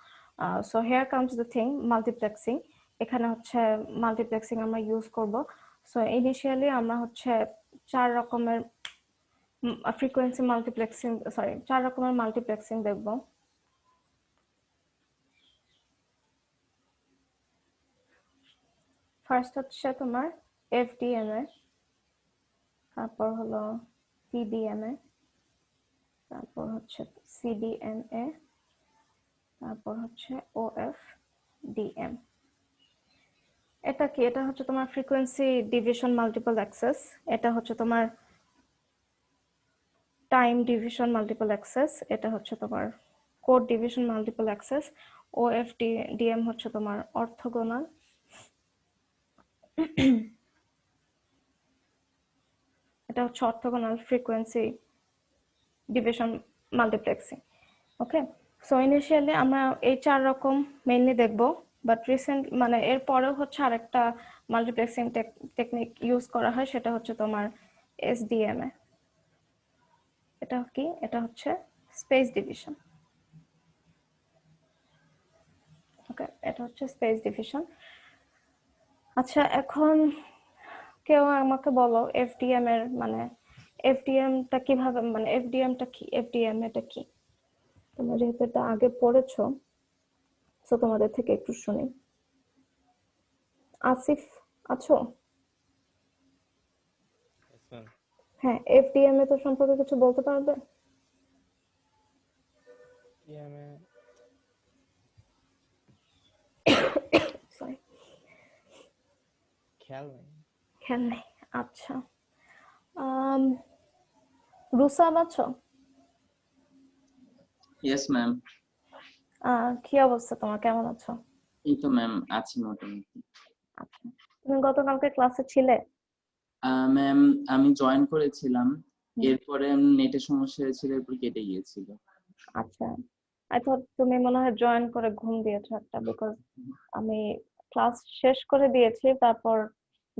B: So here comes the thing, multiplexing. এখানে হচ্ছে মাল্টিপ্লেক্সিং আমরা ইউজ করব। সো ইনিশিয়ালি আমরা হচ্ছে 4 রকমের ফ্রিকোয়েন্সি মাল্টিপ্লেক্সিং, সরি 4 রকমের মাল্টিপ্লেক্সিং দেখবো। ফার্স্ট হচ্ছে তোমার এফডিএমএ, তারপর হলো সিডিএমএ, তারপর হচ্ছে সিডিএমএ, তারপর হচ্ছে ওএফডিএম। এটা কি? এটা হচ্ছে তোমার ফ্রিকোয়েন্সি ডিভিশন মাল্টিপল অ্যাক্সেস, এটা হচ্ছে তোমার টাইম ডিভিশন মাল্টিপল অ্যাক্সেস, এটা হচ্ছে তোমার কোড ডিভিশন মাল্টিপল অ্যাক্সেস, ওএফডিএম হচ্ছে তোমার অর্থোগোনাল, এটা হচ্ছে অর্থোগোনাল ফ্রিকোয়েন্সি ডিভিশন মাল্টিপ্লেক্সিং। ওকে, সো ইনিশিয়ালি আমরা এই 4 রকম মেইনলি দেখবো, বাট রিসেন্ট মানে এর পরেও হচ্ছে আরেকটা মাল্টিপ্লেক্সিং টেকনিক ইউজ করা হয়, সেটা হচ্ছে তোমার এসডিএমএ। এটা কি? এটা হচ্ছে স্পেস ডিভিশন। ওকে, এটা হচ্ছে স্পেস ডিভিশন। আচ্ছা, এখন কেউ আমাকে বলো এফডিএম এর মানে এফডিএমটা কিভাবে, মানে এফডিএমটা কি, এফডিএম এটা কি? তোমরা যেহেতু এটা আগে পড়েছো, তো তোমাদের থেকে একটু শুনি। আসিফ আছো? হ্যাঁ, এফডিএম এ তো সম্পর্কে কিছু বলতে পারবে? সরি, খেয়াল নেই। আচ্ছা, রুসাব আছো?
G: Yes ma'am.
B: কি অবস্থা তোমার, কেমন আছো?
G: এই তো ম্যাম আছি মোটামুটি।
B: আচ্ছা, তুমি গতকালকে ক্লাসে ছিলে?
G: ম্যাম আমি জয়েন করেছিলাম, এরপরে নেটের সমস্যা হয়েছিল, এরপর কেটে গিয়েছিল।
B: আচ্ছা, আই থট তুমি মনে হয় জয়েন করে ঘুম দিয়েছো একটা, বিকজ আমি ক্লাস শেষ করে দিয়েছি, তারপর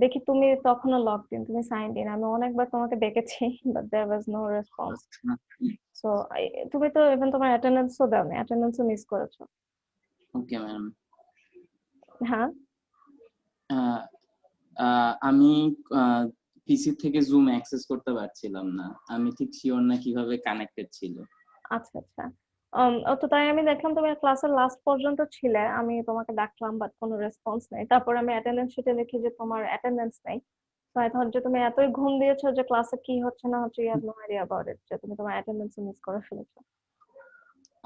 B: দেখি তুমি তখনও লগড ইন, তুমি সাইন ইন। আমি অনেকবার তোমাকে ডেকেছি, but there was no response. So তুমি তো ইভেন তোমার অ্যাটেন্ডেন্সও দাওনি, অ্যাটেন্ডেন্সও মিস করেছো।
G: Okay ma'am.
B: হ্যাঁ,
G: আমি পিসি থেকে জুম অ্যাক্সেস করতে পারছিলাম না, আমি ঠিক শিওর না কিভাবে কানেক্টেড ছিল।
B: আচ্ছা আচ্ছা। তো তাই আমি দেখলাম তুমি ক্লাসের লাস্ট পর্যন্ত ছিলে, আমি তোমাকে ডাকলাম বাট কোনো রেসপন্স নেই। তারপর আমি অ্যাটেন্ডেন্স শিটে দেখি যে তোমার অ্যাটেন্ডেন্স নেই। তো আই থট যে তুমি এতই ঘুম দিয়েছো যে ক্লাসে কি হচ্ছে না হচ্ছে you have no idea about it, যে তুমি তোমার অ্যাটেন্ডেন্স মিস করে ফেলেছো।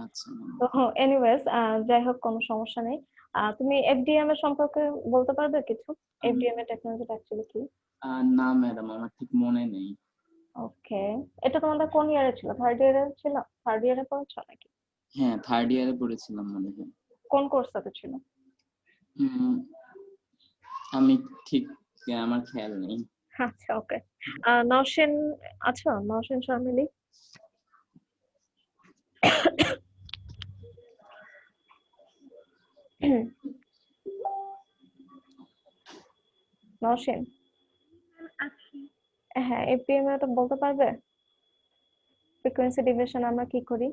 G: আচ্ছা ম্যাম।
B: তো এনিওয়েজ, যাই হোক, কোনো সমস্যা নেই। তুমি এফডিএম এর সম্পর্কে বলতে পারবে কিছু? এফডিএম এর টেকনোলজিটা অ্যাকচুয়ালি কি?
G: না ম্যাডাম, আমার ঠিক মনে নেই।
B: ওকে, এটা তোমাদের কোন ইয়ারে ছিল? থার্ড ইয়ারে ছিল? থার্ড ইয়ারে পড়েছো নাকি?
G: হ্যাঁ, থার্ড ইয়ারে পড়েছিলাম মনে হয়।
B: কোন কোর্সটাতে ছিল?
G: আমি ঠিক আমার খেয়াল নেই।
B: আচ্ছা, ওকে। নওশিন আছো? নওশিন শর্মিলি? নওশিন? হ্যাঁ, এফডিএম এটা বলতে পারবে? ফ্রিকোয়েন্সি ডিভিশন আমরা কি করি?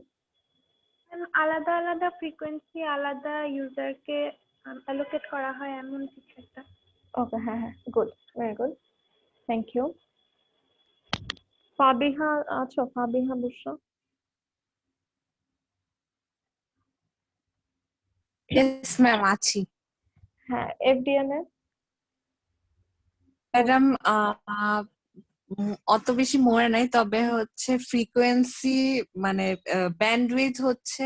H: আলাদা আলাদা ফ্রিকোয়েন্সি আলাদা ইউজারকে অ্যালোকেট করা হয়, এমন কিছু একটা।
B: ওকে, হ্যাঁ হ্যাঁ, good, very good, thank you. Fabiha আছো? ফাবিহা বুশরা?
I: ইয়েস ম্যাম, আছি
B: হ্যাঁ, এফডিএম এ
I: ম্যাডাম। অত বেশি মনে নাই, তবে হচ্ছে ফ্রিকোয়েন্সি মানে ব্যান্ডউইথ হচ্ছে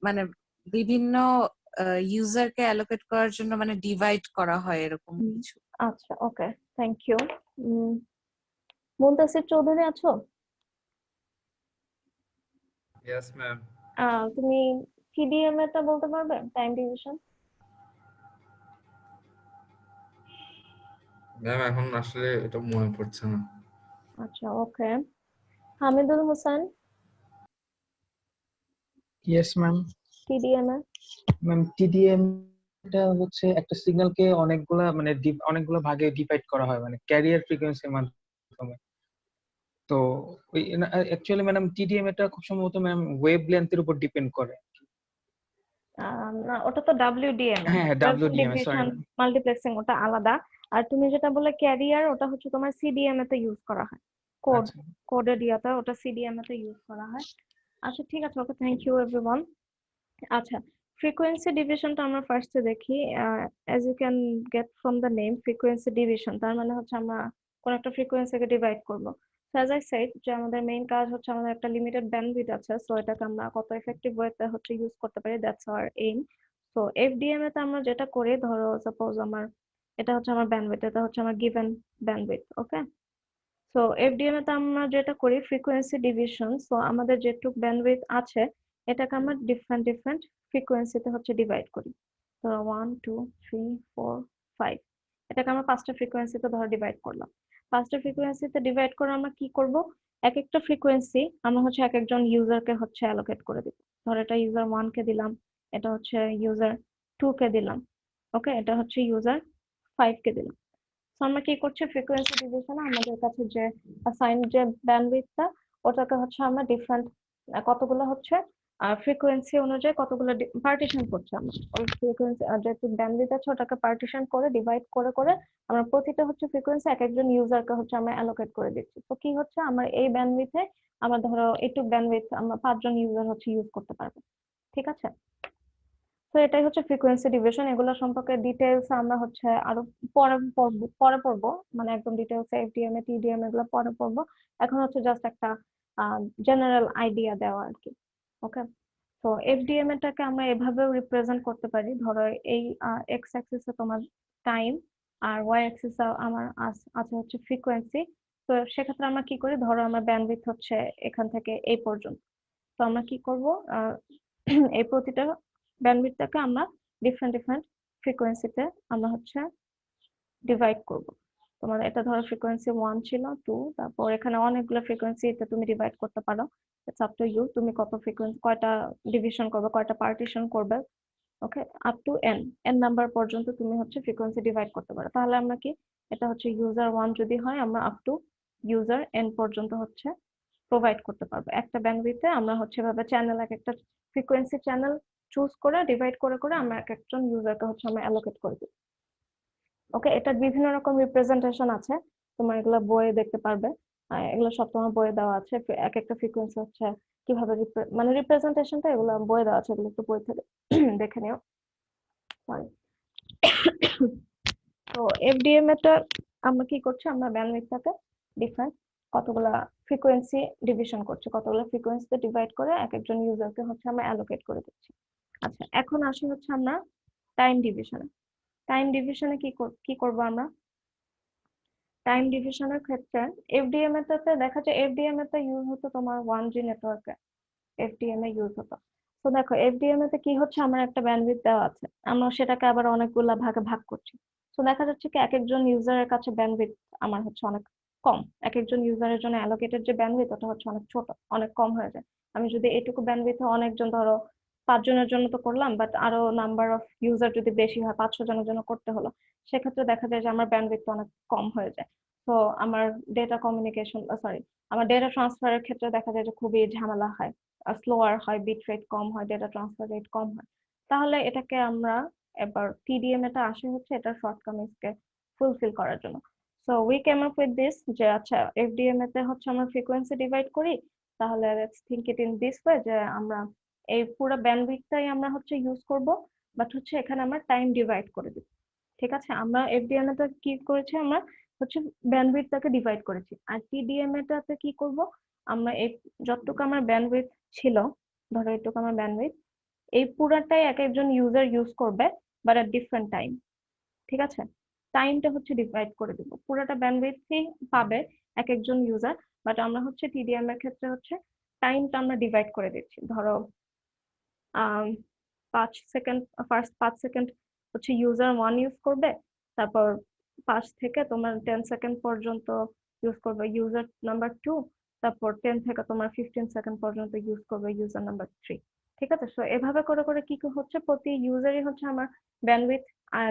I: মানে বিভিন্ন ইউজারকে অ্যালোকেট করার জন্য মানে ডিভাইড করা হয় এরকম কিছু।
B: আচ্ছা, ওকে, থ্যাংক ইউ। মুনতাসির চৌধুরী আছো?
J: Yes ma'am.
B: তুমি সিডিএম এটা বলতে পারবে, টাইম ডিভিশন?
J: ম্যাম এখন আসলে এটা মনে পড়ছে না।
B: আচ্ছা, okay. Hamidul Hossain?
E: Yes ma'am.
B: TDM এ?
E: ম্যাম, টিডিএম এটা হচ্ছে একটা সিগন্যালকে অনেকগুলো ভাগে ডিভাইড করা হয়, মানে ক্যারিয়ার ফ্রিকোয়েন্সির মাধ্যমে। তো ওই অ্যাকচুয়ালি ম্যাডাম টিডিএম এটা খুব সম্ভবত ম্যাম ওয়েভ লেন্থের উপর ডিপেন্ড করে।
B: না, ওটা তো ডাব্লিউডিএম,
E: হ্যাঁ হ্যাঁ, ডাব্লিউডিএম, সরি।
B: মাল্টিপ্লেক্সিং, ওটা আলাদা। আর তুমি যেটা বলে ক্যারিয়ার, ওটা হচ্ছে তোমার সিডিএম এ তে ইউজ করা হয়, কোডেড ইয়াটা, ওটা সিডিএম এ তে ইউজ করা হয়। আচ্ছা, ঠিক আছে, ওকে, থ্যাংক ইউ এভরিওয়ান। আচ্ছা, ফ্রিকোয়েন্সি ডিভিশনটা আমরা ফার্স্টে দেখি। As you can get from the name frequency division, তার মানে হচ্ছে আমরা কোন একটা ফ্রিকোয়েন্সিকে ডিভাইড করব। সো অ্যাজ আই সেড যে আমাদের মেইন কাজ হচ্ছে আমাদের একটা লিমিটেড ব্যান্ডউইথ আছে, সো এটাকে আমরা কত এফেক্টিভ ওয়েতে হচ্ছে ইউজ করতে পারি, that's our aim. So FDM এতে আমরা যেটা করি, ধরো সাপোজ আমার এটা হচ্ছে আমার ব্যান্ডউইথ, এটা হচ্ছে আমার গিভেন ব্যান্ডউইথ, ওকে। সো এফডিএম এতে আমরা যেটা করি ফ্রিকোয়েন্সি ডিভিশন, সো আমাদের যেটুক ব্যান্ডউইথ আছে এটাকে আমরা ডিফারেন্ট ডিফারেন্ট ফ্রিকোয়েন্সিতে হচ্ছে ডিভাইড করি। ধরো 1 2 3 4 5, এটাকে আমরা 5টা ফ্রিকোয়েন্সিতে ধরো ডিভাইড করলাম। 5টা ফ্রিকোয়েন্সিতে ডিভাইড করে আমরা কি করব, এক একটা ফ্রিকোয়েন্সি আমরা হচ্ছে এক একজন ইউজারকে হচ্ছে অ্যালোকেট করে দিব। ধরো এটা ইউজার 1 কে দিলাম, এটা হচ্ছে ইউজার 2 কে দিলাম, ওকে, এটা হচ্ছে ইউজার 5 কে দিলাম। সো আমরা কি করছি, ফ্রিকোয়েন্সি ডিভিশনে আমাদের কাছে যে অ্যাসাইন যে ব্যান্ডউইথটা, ওটাকে হচ্ছে আমরা ডিফারেন্ট কতগুলো হচ্ছে ফ্রিকোয়েন্সি অনুযায়ী কতগুলো পার্টিশন করছি আমরা। ওই ফ্রিকোয়েন্সি যেহেতু ব্যান্ডউইথ আছে ওটাকে পার্টিশন করে ডিভাইড করে করে আমরা প্রতিটা হচ্ছে ফ্রিকোয়েন্সি এক একজন ইউজারকে হচ্ছে আমরা অ্যালোকেট করে দিচ্ছি। তো কি হচ্ছে, আমার এই ব্যান্ডউইথে আমরা ধরো এইটুক ব্যান্ডউইথ আমরা 5 জন ইউজার হচ্ছে ইউজ করতে পারবো, ঠিক আছে। তো এটাই হচ্ছে ফ্রিকোয়েন্সি ডিভিশন। এগুলো সম্পর্কে ডিটেইলস আমরা হচ্ছে আরো পরে পড়বো, মানে একদম ডিটেইলস এফডিএম এ টিডিএম এগুলো পরে পড়বো। এখন হচ্ছে জাস্ট একটা জেনারেল আইডিয়া দেওয়া আর কি, ওকে। তো এফডিএম এটাকে আমরা এভাবেও রিপ্রেজেন্ট করতে পারি। ধরো এই এক্স অ্যাক্সিস এ তোমার টাইম আর ওয়াই অ্যাক্সিস আমার আছে হচ্ছে ফ্রিকোয়েন্সি। তো সেক্ষেত্রে আমরা কি করি, ধরো আমার ব্যান্ডউইথ হচ্ছে এখান থেকে এই পর্যন্ত। তো আমরা কি করব, এই প্রতিটা ব্যান্ডউইথটাকে আমরা ডিফারেন্ট ডিফারেন্ট ফ্রিকোয়েন্সিতে আমরা হচ্ছে ডিভাইড করব। তোমার এটা ধরো ফ্রিকোয়েন্সি 1 ছিল, 2, তারপর এখানে অনেকগুলো ফ্রিকোয়েন্সিতে তুমি ডিভাইড করতে পারো, ইটস আপ টু ইউ তুমি কত ফ্রিকোয়েন্সি কয়টা ডিভিশন করবে, কয়টা পার্টিশন করবে, ওকে। আপ টু এন নাম্বার পর্যন্ত তুমি হচ্ছে ফ্রিকোয়েন্সি ডিভাইড করতে পারো। তাহলে আমরা কি, এটা হচ্ছে ইউজার 1 যদি হয় আমরা আপ টু ইউজার এন পর্যন্ত হচ্ছে প্রোভাইড করতে পারবো। একটা ব্যান্ডউইথে আমরা হচ্ছে ভাবে চ্যানেল এক একটা ফ্রিকোয়েন্সি চ্যানেল চুজ করে ডিভাইড করে করে আমরা এক একজন ইউজারকে হচ্ছে আমরা অ্যালোকেট করে দিই, ওকে। এটা বিভিন্ন রকম রিপ্রেজেন্টেশন আছে, তোমরা এগুলো বইয়ে দেখতে পারবে। এগুলো সব তোমার বইয়ে দেওয়া আছে, এক একটা ফ্রিকোয়েন্সি হচ্ছে কিভাবে মানে রিপ্রেজেন্টেশনটা এগুলো বইয়ে দেওয়া আছে, এগুলো একটু বই থেকে দেখে নিও, সরি। তো এফডিএম এটা আমরা কি করছি, আমরা ব্যান্ডউইথটাকে ডিফারেন্ট কতগুলা ফ্রিকোয়েন্সি ডিভিশন করছি, কতগুলো ফ্রিকোয়েন্সিতে ডিভাইড করে এক একজন ইউজারকে হচ্ছে আমরা অ্যালোকেট করে দিচ্ছি। আচ্ছা, এখন আসি হচ্ছে আমরা টাইম ডিভিশনে। টাইম ডিভিশনে কি করব আমরা, টাইম ডিভিশনের ক্ষেত্রে এফডিএম এটাতে দেখা যায় এফডিএম এতে ইউজ হতো তোমার 1G নেটওয়ার্কে এফডিএম এ ইউজ হতো। তো দেখো এফডিএম এতে কি হচ্ছে, আমার একটা ব্যান্ডউইথ দেওয়া আছে, আমরা সেটাকে আবার অনেকগুলা ভাগে ভাগ করছি। তো দেখা যাচ্ছে কি এক একজন ইউজারের কাছে ব্যান্ডউইথ আমার হচ্ছে অনেক কম, এক একজন ইউজারের জন্য অ্যালোকেটেড যে ব্যান্ডউইথ ওটা হচ্ছে অনেক ছোট, অনেক কম হয়ে যায়। আমি যদি এটুকু ব্যান্ডউইথে অনেকজন ধরো 5 জনের জন্য তো করলাম, বাট আরো নাম্বার অফ ইউজার যদি বেশি হয় 500 জনের জন্য করতে হলো, সেক্ষেত্রে দেখা যায় যে আমার ব্যান্ডউইথ অনেক কম হয়ে যায়। তো আমার ডেটা কমিউনিকেশন আমার ডেটা ট্রান্সফারের ক্ষেত্রে দেখা যায় যে খুবই ঝামেলা হয়, স্লোয়ার হয়, বিট রেট কম হয়, ডেটা ট্রান্সফার রেট কম হয়। তাহলে এটাকে আমরা এবার টিডিএম এটা আসে হচ্ছে এটা শর্টকামিংস কে ফুলফিল করার জন্য। So we came up with this যে আচ্ছা এফডিএম এতে হচ্ছে আমরা ফ্রিকোয়েন্সি ডিভাইড করি, তাহলে let's think it in this way যে আমরা এই পুরো ব্যান্ডউইথটাই আমরা হচ্ছে ইউজ করব, বাট হচ্ছে এখানে আমরা টাইম ডিভাইড করে দিব, ঠিক আছে। আমরা এফডিএম এতে কি করেছি, আমরা হচ্ছে ব্যান্ডউইথটাকে ডিভাইড করেছি। আর টিডিএম এটাতে কি করব, আমরা এই যতটুকু আমার ব্যান্ডউইথ ছিল, ধরো এইটুকু আমার ব্যান্ডউইথ, এই পুরাটাই এক একজন ইউজার ইউজ করবে বাট এট ডিফারেন্ট টাইম, ঠিক আছে। টাইমটা হচ্ছে ডিভাইড করে দিব, পুরাটা ব্যান্ডউইথই পাবে এক একজন ইউজার, বাট আমরা হচ্ছে টিডিএম এর ক্ষেত্রে হচ্ছে টাইমটা আমরা ডিভাইড করে দিচ্ছি। ধরো 5 সেকেন্ড, ফার্স্ট 5 সেকেন্ড হচ্ছে ইউজার 1 ইউজ করবে, তারপর 5 থেকে তোমার 10 সেকেন্ড পর্যন্ত ইউজ করবে ইউজার নাম্বার 2, তারপর 10 থেকে তোমার 15 সেকেন্ড পর্যন্ত ইউজ করবে ইউজার নাম্বার 3, ঠিক আছে। সো এভাবে করে করে কি হচ্ছে, প্রতি ইউজারই হচ্ছে আমার ব্যান্ডউইথ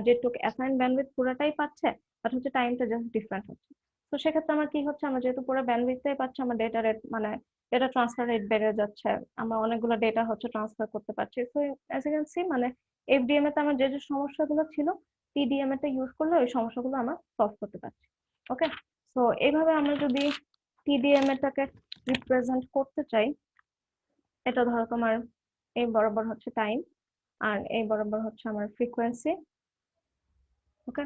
B: যেটুকু অ্যাসাইন ব্যান্ডউইথ পুরোটাই পাচ্ছে, বাট হচ্ছে টাইমটা জাস্ট ডিফারেন্ট হচ্ছে। তো সেক্ষেত্রে আমার কি হচ্ছে, আমরা যেহেতু পুরো ব্যান্ডউইথটাই পাচ্ছি, আমার ডেটা রেট মানে ডেটা ট্রান্সফার রেট বেড়ে যাচ্ছে, আমরা অনেকগুলো ডেটা হচ্ছে ট্রান্সফার করতে পারছি। So as you can see মানে এফডিএম এতে আমার যে যে সমস্যাগুলো ছিল টিডিএম এতে ইউজ করলে ওই সমস্যাগুলো আমরা সলভ করতে পারছি, ওকে। সো এইভাবে আমরা যদি টিডিএম এটাকে রিপ্রেজেন্ট করতে চাই, এটা ধরো তোমার এই বরাবর হচ্ছে টাইম, আর এই বরাবর হচ্ছে আমার ফ্রিকোয়েন্সি। ওকে,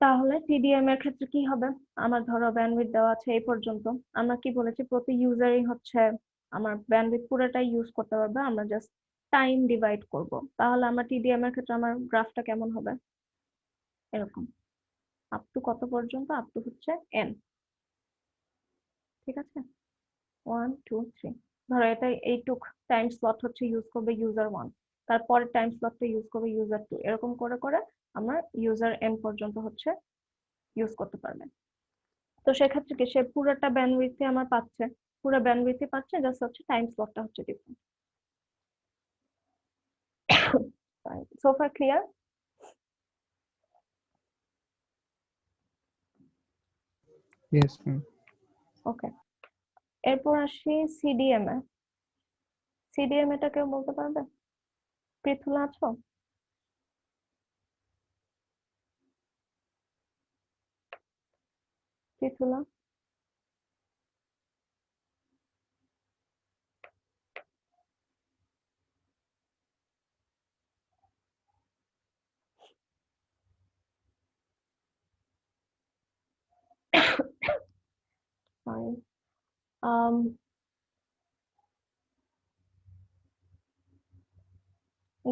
B: তাহলে টিডিএম এর ক্ষেত্রে কি হবে? আমার ধরো ব্যান্ডউইথ দেওয়া আছে এই পর্যন্ত, আমরা কি বলেছি প্রতি ইউজারই হচ্ছে আমার ব্যান্ডউইথ পুরোটাই ইউজ করতে পারবে, আমরা জাস্ট টাইম ডিভাইড করব। তাহলে আমার টিডিএম এর ক্ষেত্রে আমার গ্রাফটা কেমন হবে? এরকম, আপ টু কত পর্যন্ত? আপ টু হচ্ছে এন। ঠিক আছে, 1 2 3। ধরো এটা এইটুক টাইম স্লট হচ্ছে ইউজ করবে ইউজার 1, তারপরে টাইম স্লটটা ইউজ করবে ইউজার 2, এরকম করে করে আমার ইউজার এন পর্যন্ত হচ্ছে ইউজ করতে পারবে। তো সেক্ষেত্রে কি সে পুরোটা ব্যান্ডউইথে আমার পাচ্ছে, পুরো ব্যান্ডউইথে পাচ্ছে, জাস্ট হচ্ছে টাইম স্লটটা হচ্ছে different. So far clear?
D: Yes ma'am.
B: Okay, এরপর আসি সিডিএম এ। সিডিএম এটা কেউ বলতে পারবে? পৃথুলা আছো? পৃথুলা? Sorry.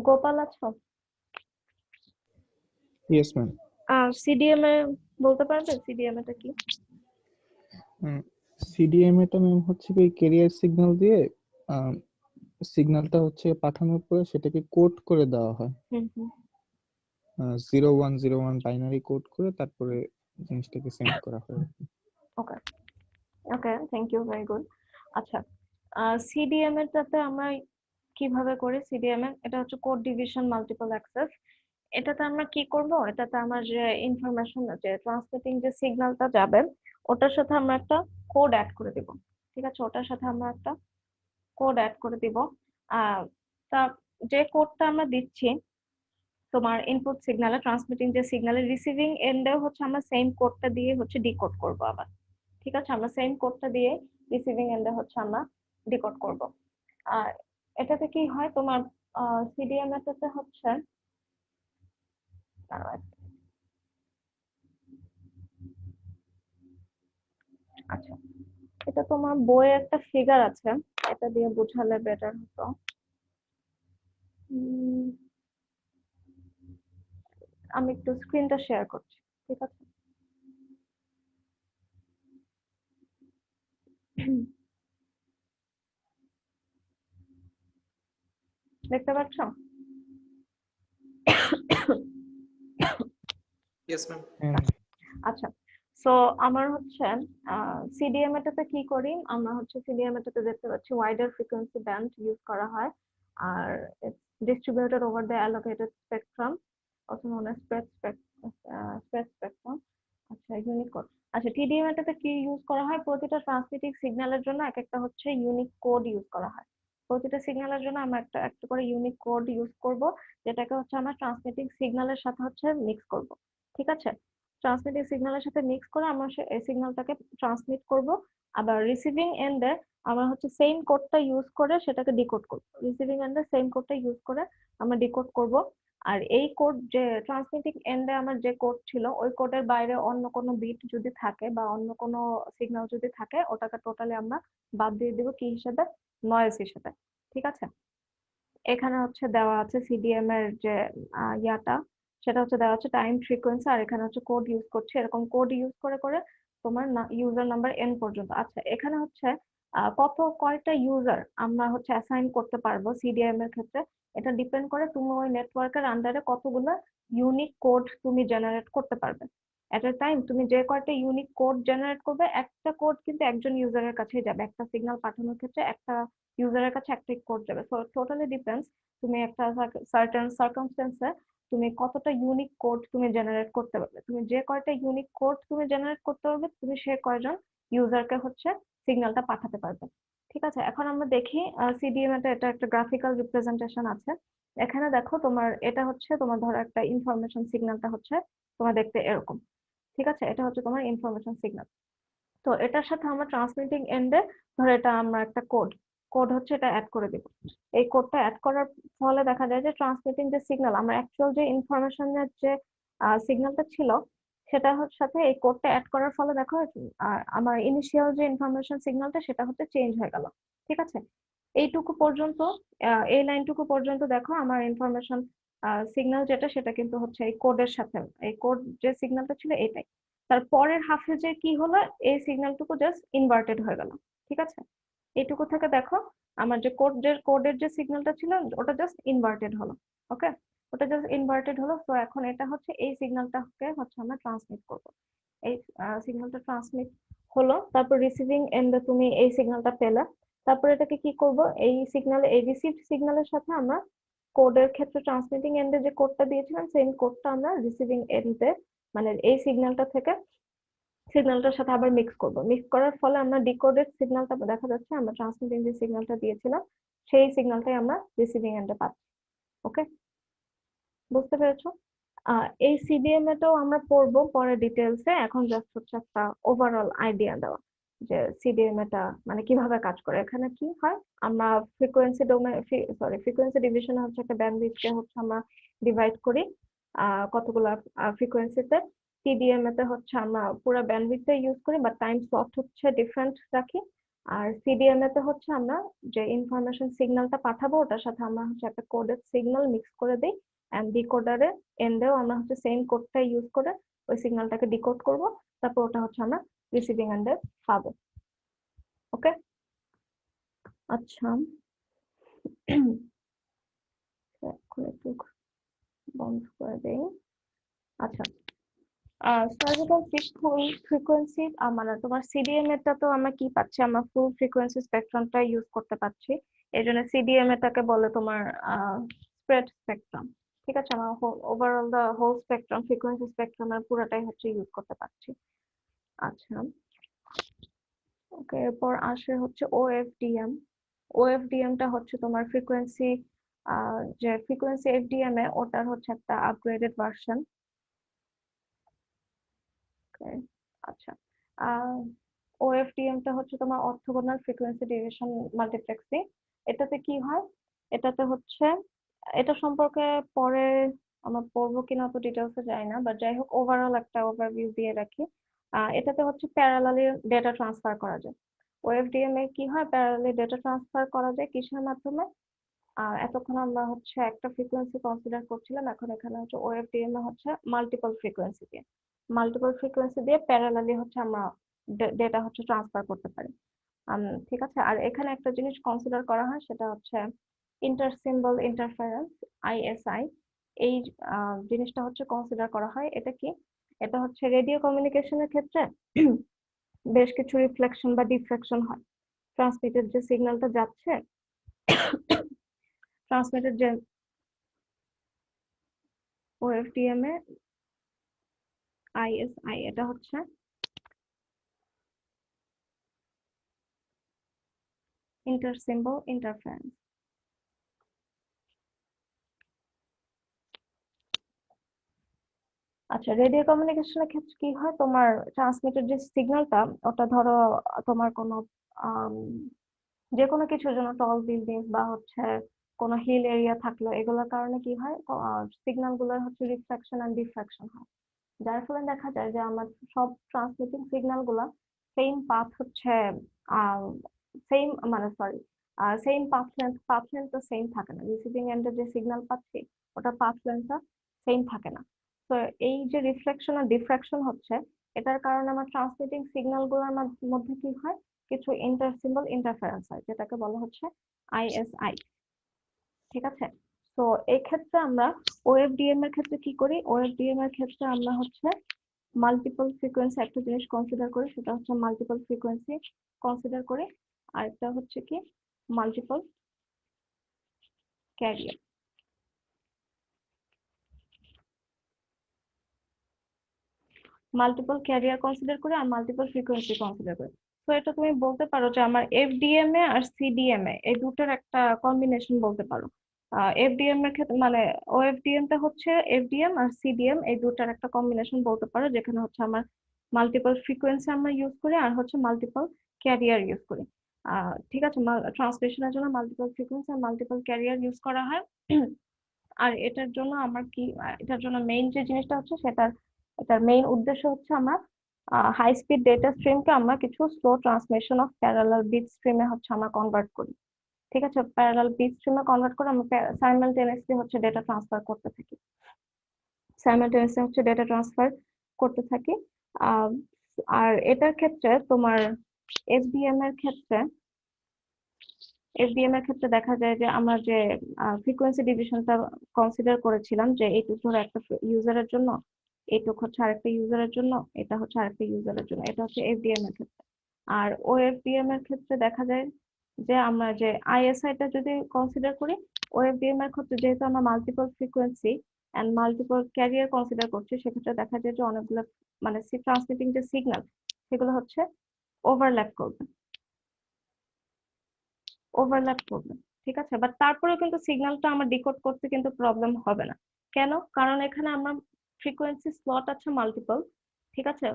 B: গোপাল আছো?
D: Yes ma'am.
B: সিডিএম এ বলতে পারবে সিডিএম এটা কি?
D: সিডিএম এটা ম্যাম হচ্ছে কি ক্যারিয়ার সিগন্যাল দিয়ে সিগন্যালটা হচ্ছে পাঠানোর পরে সেটাকে কোড করে দেওয়া হয়, 0101 বাইনারি কোড করে তারপরে জিনিসটাকে সেন্ড করা হয়।
B: ওকে ওকে, থ্যাংক ইউ, ভেরি গুড। আচ্ছা, সিডিএম এটাতে আমরা কিভাবে করি? সিডিএম এ এটা হচ্ছে কোড ডিভিশন মাল্টিপল অ্যাক্সেস। এটাতে আমরা কি করব? এটাতে আমার যে ইনফরমেশন, যে ট্রান্সমিটিং যে সিগন্যালটা যাবে ওটার সাথে আমরা একটা কোড অ্যাড করে দিব। ঠিক আছে, ওটার সাথে আমরা একটা কোড অ্যাড করে দিব। তা যে কোডটা আমরা দিচ্ছি তোমার ইনপুট সিগন্যালে, ট্রান্সমিটিং যে সিগন্যালে, রিসিভিং এন্ডেও হচ্ছে আমরা সেম কোডটা দিয়ে হচ্ছে ডিকোড করব আবার। ঠিক আছে, আমরা সেম কোডটা দিয়ে রিসিভিং এন্ডে হচ্ছে আমরা ডিকোড করব। আর এটাতে কি হয় তোমার সিডিএম এটাতে হচ্ছে, আচ্ছা এটা তোমার বইয়ে একটা ফিগার আছে, এটা দিয়ে বোঝালে বেটার হতো। আমি একটু স্ক্রিনটা শেয়ার করছি, ঠিক আছে? দেখতে পাচ্ছ?
J: Yes ma'am.
B: আচ্ছা, সো আমার হচ্ছে সিডিএম এটাতে কি করি আমরা, হচ্ছে সিডিএম এটাতে দেখতে পাচ্ছি ওয়াইডার ফ্রিকোয়েন্সি ব্যান্ড ইউজ করা হয়, আর distributed over the allocated spectrum, also known as spread spectrum। আচ্ছা, ইউনিক কোড। আচ্ছা, টিডিএম এটাতে কি ইউজ করা হয়? প্রতিটা ট্রান্সমিটিং সিগন্যালের জন্য এক একটা হচ্ছে ইউনিক কোড ইউজ করা হয়। প্রতিটা সিগন্যালের জন্য আমরা একটা একটা করে ইউনিক কোড ইউজ করব, যেটাকে হচ্ছে আমরা ট্রান্সমিটিং সিগন্যালের সাথে হচ্ছে মিক্স করব। ঠিক আছে, ট্রান্সমিটিং সিগন্যালের সাথে মিক্স করে আমরা এই সিগন্যালটাকে ট্রান্সমিট করব। আবার রিসিভিং এন্ডে আমরা হচ্ছে সেম কোডটা ইউজ করে সেটাকে ডিকোড করব। রিসিভিং এন্ডে সেম কোডটা ইউজ করে আমরা ডিকোড করব। আর এই কোড যে ট্রান্সমিটিং এন্ডে আমার যে কোড ছিল ওই কোডের বাইরে অন্য কোনো বিট যদি থাকে বা অন্য কোনো সিগন্যাল যদি থাকে, ওটাকে টোটালি আমরা বাদ দিয়ে দিব কি হিসেবে? নয়েজ হিসেবে। ঠিক আছে, এখানে হচ্ছে দেওয়া আছে সিডিএম এর যে ইয়াটা, সেটা হচ্ছে দেওয়া আছে টাইম ফ্রিকোয়েন্সি, আর এখানে হচ্ছে কোড ইউজ করছে, এরকম কোড ইউজ করে করে তোমার ইউজার নাম্বার এন পর্যন্ত। আচ্ছা, এখানে হচ্ছে কয়টা ইউজার আমরা হচ্ছে অ্যাসাইন করতে পারবো সিডিএম এর ক্ষেত্রে, এটা ডিপেন্ড করে তুমি ওই নেটওয়ার্কের আন্ডারে কতগুলো ইউনিক কোড তুমি জেনারেট করতে পারবে এট এ টাইম। তুমি যে কয়টা ইউনিক কোড জেনারেট করবে, একটা কোড কিন্তু একজন ইউজারের কাছেই যাবে, একটা সিগন্যাল পাঠানোর ক্ষেত্রে একটা ইউজারের কাছে একটাই কোড যাবে। সো টোটালি ডিপেন্ডস তুমি একটা সার্টেন সার্কামস্টেন্সে তুমি কতটা ইউনিক কোড তুমি জেনারেট করতে পারবে। তুমি যে কয়টা ইউনিক কোড তুমি জেনারেট করতে পারবে, তুমি সে কয়জন ইউজারকে হচ্ছে সিগন্যালটা পাঠাতে পারবে। ঠিক আছে, এখন আমরা দেখি সিডিএম এ এটা একটা গ্রাফিক্যাল রিপ্রেজেন্টেশন আছে। এখানে দেখো তোমার এটা হচ্ছে তোমার ধরো একটা ইনফরমেশন সিগন্যালটা হচ্ছে তোমার দেখতে এরকম। ঠিক আছে, এটা হচ্ছে তোমার ইনফরমেশন সিগন্যাল। তো এটার সাথে আমরা ট্রান্সমিটিং এন্ডে ধরো এটা আমরা একটা কোড কোড হচ্ছে এটা অ্যাড করে দিব। এই কোডটা অ্যাড করার ফলে দেখা যায় যে ট্রান্সমিটিং যে সিগন্যাল, আমার অ্যাকচুয়াল যে ইনফরমেশনের যে সিগন্যালটা ছিল সেটার সাথে এই কোডটা অ্যাড করার ফলে দেখো আমার ইনিশিয়াল যে ইনফরমেশন সিগন্যালটা সেটা হচ্ছে চেঞ্জ হয়ে গেল। ঠিক আছে, এইটুকু পর্যন্ত, এই লাইনটুকু পর্যন্ত দেখো আমার ইনফরমেশন সিগন্যাল যেটা সেটা কিন্তু হচ্ছে এই কোডের সাথে, এই কোড যে সিগন্যালটা ছিল এটাই। তারপরের হাফে যে কি হলো, এই সিগন্যালটুকু জাস্ট ইনভার্টেড হয়ে গেল। ঠিক আছে, এইটুকু থেকে দেখো আমার যে কোডের যে সিগন্যালটা ছিল ওটা জাস্ট ইনভার্টেড হলো। ওকে, ওটা জাস্ট ইনভার্টেড হলো। তো এখন এটা হচ্ছে এই সিগন্যালটাকে হচ্ছে আমরা ট্রান্সমিট করব। এই সিগন্যালটা ট্রান্সমিট হলো, তারপর রিসিভিং এন্ডে তুমি এই সিগন্যালটা পেলে, তারপর এটাকে কি করব, এই সিগন্যাল, এই রিসিভড সিগন্যালের সাথে আমরা কোডের ক্ষেত্রে ট্রান্সমিটিং এন্ডে যে কোডটা দিয়েছিলাম সেম কোডটা আমরা রিসিভিং এন্ডে মানে এই সিগন্যালটা থেকে সিগন্যালটার সাথে আবার মিক্স করব। মিক্স করার ফলে আমরা ডিকোডেড সিগন্যালটা দেখা যাচ্ছে, আমরা ট্রান্সমিটিং যে সিগন্যালটা দিয়েছিলাম সেই সিগন্যালটাই আমরা রিসিভিং এন্ডে পাচ্ছি। ওকে, বুঝতে পেরেছো? এই সিডিএম এটাও আমরা পড়বো পরে ডিটেলসে, এখন জাস্ট হচ্ছে একটা ওভারঅল আইডিয়া দেওয়া যে সিডিএম এটা মানে কিভাবে কাজ করে। এখানে কি হয়, আমরা ফ্রিকোয়েন্সি ডোমেন ফ্রিকোয়েন্সি ডিভিশনে হচ্ছে একটা ব্যান্ডউইথকে হচ্ছে আমরা ডিভাইড করি কতগুলা ফ্রিকোয়েন্সিতে। সিডিএম এতে হচ্ছে আমরা পুরো ব্যান্ডউইথটা ইউজ করি, বাট টাইম স্লট হচ্ছে ডিফারেন্ট রাখি। আর সিডিএম এতে হচ্ছে আমরা যে ইনফরমেশন সিগন্যালটা পাঠাবো ওটার সাথে আমরা হচ্ছে একটা কোডেড সিগন্যাল মিক্স করে দিই, এন্ড ডিকোডারে এন্ডেও আমরা হচ্ছে সেম কোডটা ইউজ করে ওই সিগন্যালটাকে ডিকোড করব, তারপর ওটা হচ্ছে আমরা রিসিভিং এন্ডে পাবো। ওকে, আচ্ছা এখন একটু বন্ধ করে দেই। আচ্ছা, সার্ভিক্যাল ফুল ফ্রিকোয়েন্সি মানে তোমার সিডিএম এরটা তো আমরা কি পাচ্ছি, আমরা ফুল ফ্রিকোয়েন্সি স্পেকট্রামটা ইউজ করতে পারছি। এই জন্য সিডিএম এটাকে বলে তোমার স্প্রেড স্পেকট্রাম। ঠিক আছে, আমরা overall the whole spectrum, frequency স্পেকট্রামের পুরোটাই হচ্ছে ইউজ করতে পারছি। আচ্ছা, ওকে, এরপর আসে হচ্ছে ওএফডিএম। ওএফডিএমটা হচ্ছে তোমার ফ্রিকোয়েন্সি, যে ফ্রিকোয়েন্সি এফডিএম এ ওটার হচ্ছে একটা আপগ্রেডেড ভার্সন। আচ্ছা, ওএফডিএম টা হচ্ছে তোমার অর্থোগোনাল ফ্রিকোয়েন্সি ডিভিশন মাল্টিপ্লেক্সিং। এটাতে কি হয়, এটাতে হচ্ছে এটা সম্পর্কে পরে আমরা পড়বো কিনা তো ডিটেলসে যাই না, বাট যাই হোক ওভারঅল একটা ওভারভিউ দিয়ে রাখি। এটাতে হচ্ছে প্যারালালি ডেটা ট্রান্সফার করা যায়। ওএফডিএম এ কি হয়, প্যারালালি ডেটা ট্রান্সফার করা যায় কিসের মাধ্যমে, এতক্ষণ আমরা হচ্ছে একটা ফ্রিকোয়েন্সি কনসিডার করছিলাম, এখন এখানে হচ্ছে ওএফডিএম এ হচ্ছে মাল্টিপল ফ্রিকোয়েন্সি দিয়ে প্যারালালি হচ্ছে আমরা ডেটা হচ্ছে ট্রান্সফার করতে পারি। ঠিক আছে, আর এখানে একটা জিনিস কনসিডার করা হয় সেটা হচ্ছে ইন্টার সিম্বল ইন্টারফারেন্স, আইএসআই। এই জিনিসটা হচ্ছে কনসিডার করা হয়। এটা কি, এটা হচ্ছে রেডিও কমিউনিকেশনের ক্ষেত্রে বেশ কিছু রিফ্লেকশন বা ডিফ্রাকশন হয়। ট্রান্সমিটেড যে সিগন্যালটা যাচ্ছে, ট্রান্সমিটেড যে ওএফডিএম এ আইএসআই, এটা হচ্ছে ইন্টার সিম্বল ইন্টারফারেন্স। আচ্ছা, রেডিও কমিউনিকেশনের ক্ষেত্রে কি হয়, তোমার ট্রান্সমিটেড যে সিগন্যালটা ওটা ধরো তোমার কোনো যে কোনো কিছুর জন্য টল বিল্ডিং বা হচ্ছে কোনো হিল এরিয়া থাকলো, এগুলোর কারণে কি হয়, সিগন্যাল গুলোর হচ্ছে রিফ্রাকশন এন্ড ডিফ্রাকশন হয়, যার ফলে দেখা যায় যে আমার সব ট্রান্সমিটিং সিগন্যাল গুলা সেম পাথ হচ্ছে সেম মানে সরি সেম পাথ লেন্থ তো সেম থাকে না। রিসিভিং এন্ডে যে সিগন্যাল পাচ্ছি ওটা পাথ লেন্থটা সেম থাকে না। তো এই যে রিফ্লেকশন আর ডিফ্রাকশন হচ্ছে, এটার কারণে আমার ট্রান্সমিটিং সিগন্যাল গুলোর মধ্যে কি হয়, কিছু ইন্টার সিম্বল ইন্টারফারেন্স হয়, যেটাকে বলা হচ্ছে আইএসআই। ঠিক আছে, তো এই ক্ষেত্রে আমরা ওএফডিএম এর ক্ষেত্রে কি করি, ওএফডিএম এর ক্ষেত্রে আমরা হচ্ছে মাল্টিপল ফ্রিকোয়েন্সি একটা জিনিস কনসিডার করি, সেটা হচ্ছে মাল্টিপল ফ্রিকোয়েন্সি কনসিডার করি, আর একটা হচ্ছে কি multiple career. Multiple carrier consider করে আর মাল্টিপল ফ্রিকোয়েন্সি কনসিডার করে। তো এটা তুমি বলতে পারো যে আমার এফডিএম এ আর সিডিএম এ এই দুটোর একটা কম্বিনেশন বলতে পারো। এফডিএম এর ক্ষেত্রে মানে ওএফডিএম টা হচ্ছে এফডিএম আর সিডিএম এই দুটার একটা কম্বিনেশন বলতে পারো, যেখানে হচ্ছে আমার মাল্টিপল ফ্রিকোয়েন্সি আমরা ইউজ করি আর হচ্ছে মাল্টিপল ক্যারিয়ার ইউজ করি। ঠিক আছে, ট্রান্সলেশনের জন্য মাল্টিপল ফ্রিকোয়েন্সি আর মাল্টিপল ক্যারিয়ার ইউজ করা হয়। আর এটার জন্য আমার কি এটার জন্য মেইন যে জিনিসটা হচ্ছে এটার মেইন উদ্দেশ্য হচ্ছে আমরা হাই স্পিড ডেটা স্ট্রিমকে আমরা কিছু slow transmission of parallel bit স্ট্রিমে হচ্ছে আমরা কনভার্ট করি। ঠিক আছে, প্যারালাল বিট স্ট্রিমে কনভার্ট করে আমরা সাইমালটেনিয়াসলি হচ্ছে ডেটা ট্রান্সফার করতে থাকি। আহ, আর এটার ক্ষেত্রে তোমার এসবিএম এর ক্ষেত্রে দেখা যায় যে আমরা যে ফ্রিকোয়েন্সি ডিভিশনটা কনসিডার করেছিলাম যে এইটুকু ধরো একটা ইউজারের জন্য, এইটুকু হচ্ছে আরেকটা ইউজারের জন্য, এটা হচ্ছে আরেকটা ইউজারের জন্য, এটা হচ্ছে এফডিএম এর ক্ষেত্রে। আর ওএফডিএম এর ক্ষেত্রে দেখা যায় যে আমরা যে আইএসআইটা যদি কনসিডার করি, ওএফডিএম এর ক্ষেত্রে যেহেতু আমরা multiple frequency and multiple carrier consider করছি, সেক্ষেত্রে দেখা যায় যে অনেকগুলো মানে ট্রান্সমিটিং যে সিগন্যাল সেগুলো হচ্ছে ওভারল্যাপ করবে। ঠিক আছে, বাট তারপরেও কিন্তু সিগন্যালটা আমার ডিকোড করতে কিন্তু প্রবলেম হবে না। কেন? কারণ এখানে আমরা ফ্রিকোয়েন্সি স্লট আছে মাল্টিপল। ঠিক আছে,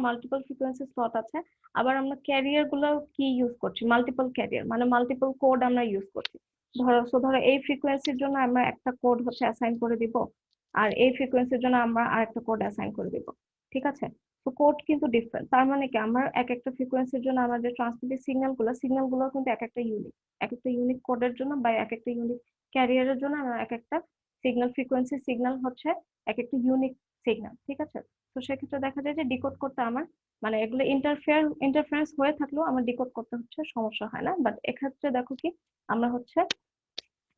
B: মাল্টিপল ফ্রিকোয়েন্সি স্লট আছে। আবার আমরা ক্যারিয়ার গুলো কি ইউজ করছি? মাল্টিপল ক্যারিয়ার মানে মাল্টিপল কোড আমরা ইউজ করছি। ধরো এই ফ্রিকোয়েন্সির জন্য আমরা একটা কোড হচ্ছে অ্যাসাইন করে দিব, আর এই ফ্রিকোয়েন্সির জন্য আমরা আরেকটা কোড অ্যাসাইন করে দিব। ঠিক আছে, তো কোড কিন্তু ডিফারেন্ট। তার মানে কি আমরা এক একটা ফ্রিকোয়েন্সির জন্য আমাদের ট্রান্সমিটেড সিগন্যালগুলো কিন্তু এক একটা ইউনিক কোডের জন্য বা এক একটা ইউনিক ক্যারিয়ারের জন্য আমরা এক একটা সিগন্যাল হচ্ছে এক একটা ইউনিক সিগন্যাল। ঠিক আছে, তো সেক্ষেত্রে দেখা যায় যে ডিকোড করতে আমার মানে এগুলো ইন্টারফারেন্স হয়ে থাকলেও আমার ডিকোড করতে হচ্ছে সমস্যা হয় না। বাট এক্ষেত্রে দেখো কি আমরা হচ্ছে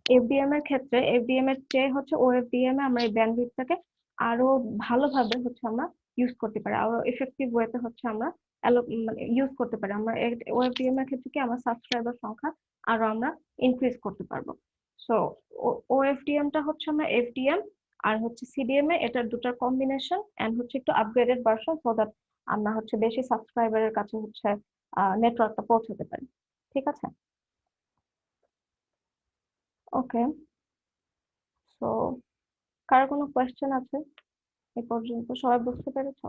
B: এফডিএম এর চেয়ে হচ্ছে ওএফডিএম এ আমরা এই ব্যান্ডউইডটাকে আরো ভালোভাবে হচ্ছে আমরা ইউজ করতে পারি, আরো এফেক্টিভ ওয়েতে হচ্ছে আমরা মানে ইউজ করতে পারি। আমরা ওএফডিএম এর ক্ষেত্রে কি আমরা সাবস্ক্রাইবার সংখ্যা আরো আমরা ইনক্রিজ করতে পারবো। সো ওএফডিএমটা হচ্ছে আমরা এফডিএম আর হচ্ছে সিডিএম এ এটার দুটার কম্বিনেশন এন্ড হচ্ছে একটু আপগ্রেডেড ভার্সন, সো দ্যাট আমরা হচ্ছে বেশি সাবস্ক্রাইবারের কাছে হচ্ছে নেটওয়ার্কটা পৌঁছাতে পারি। ঠিক আছে, ওকে। সো কারো কোনো কোয়েশ্চেন আছে? এ পর্যন্ত সবাই বুঝতে পেরেছো?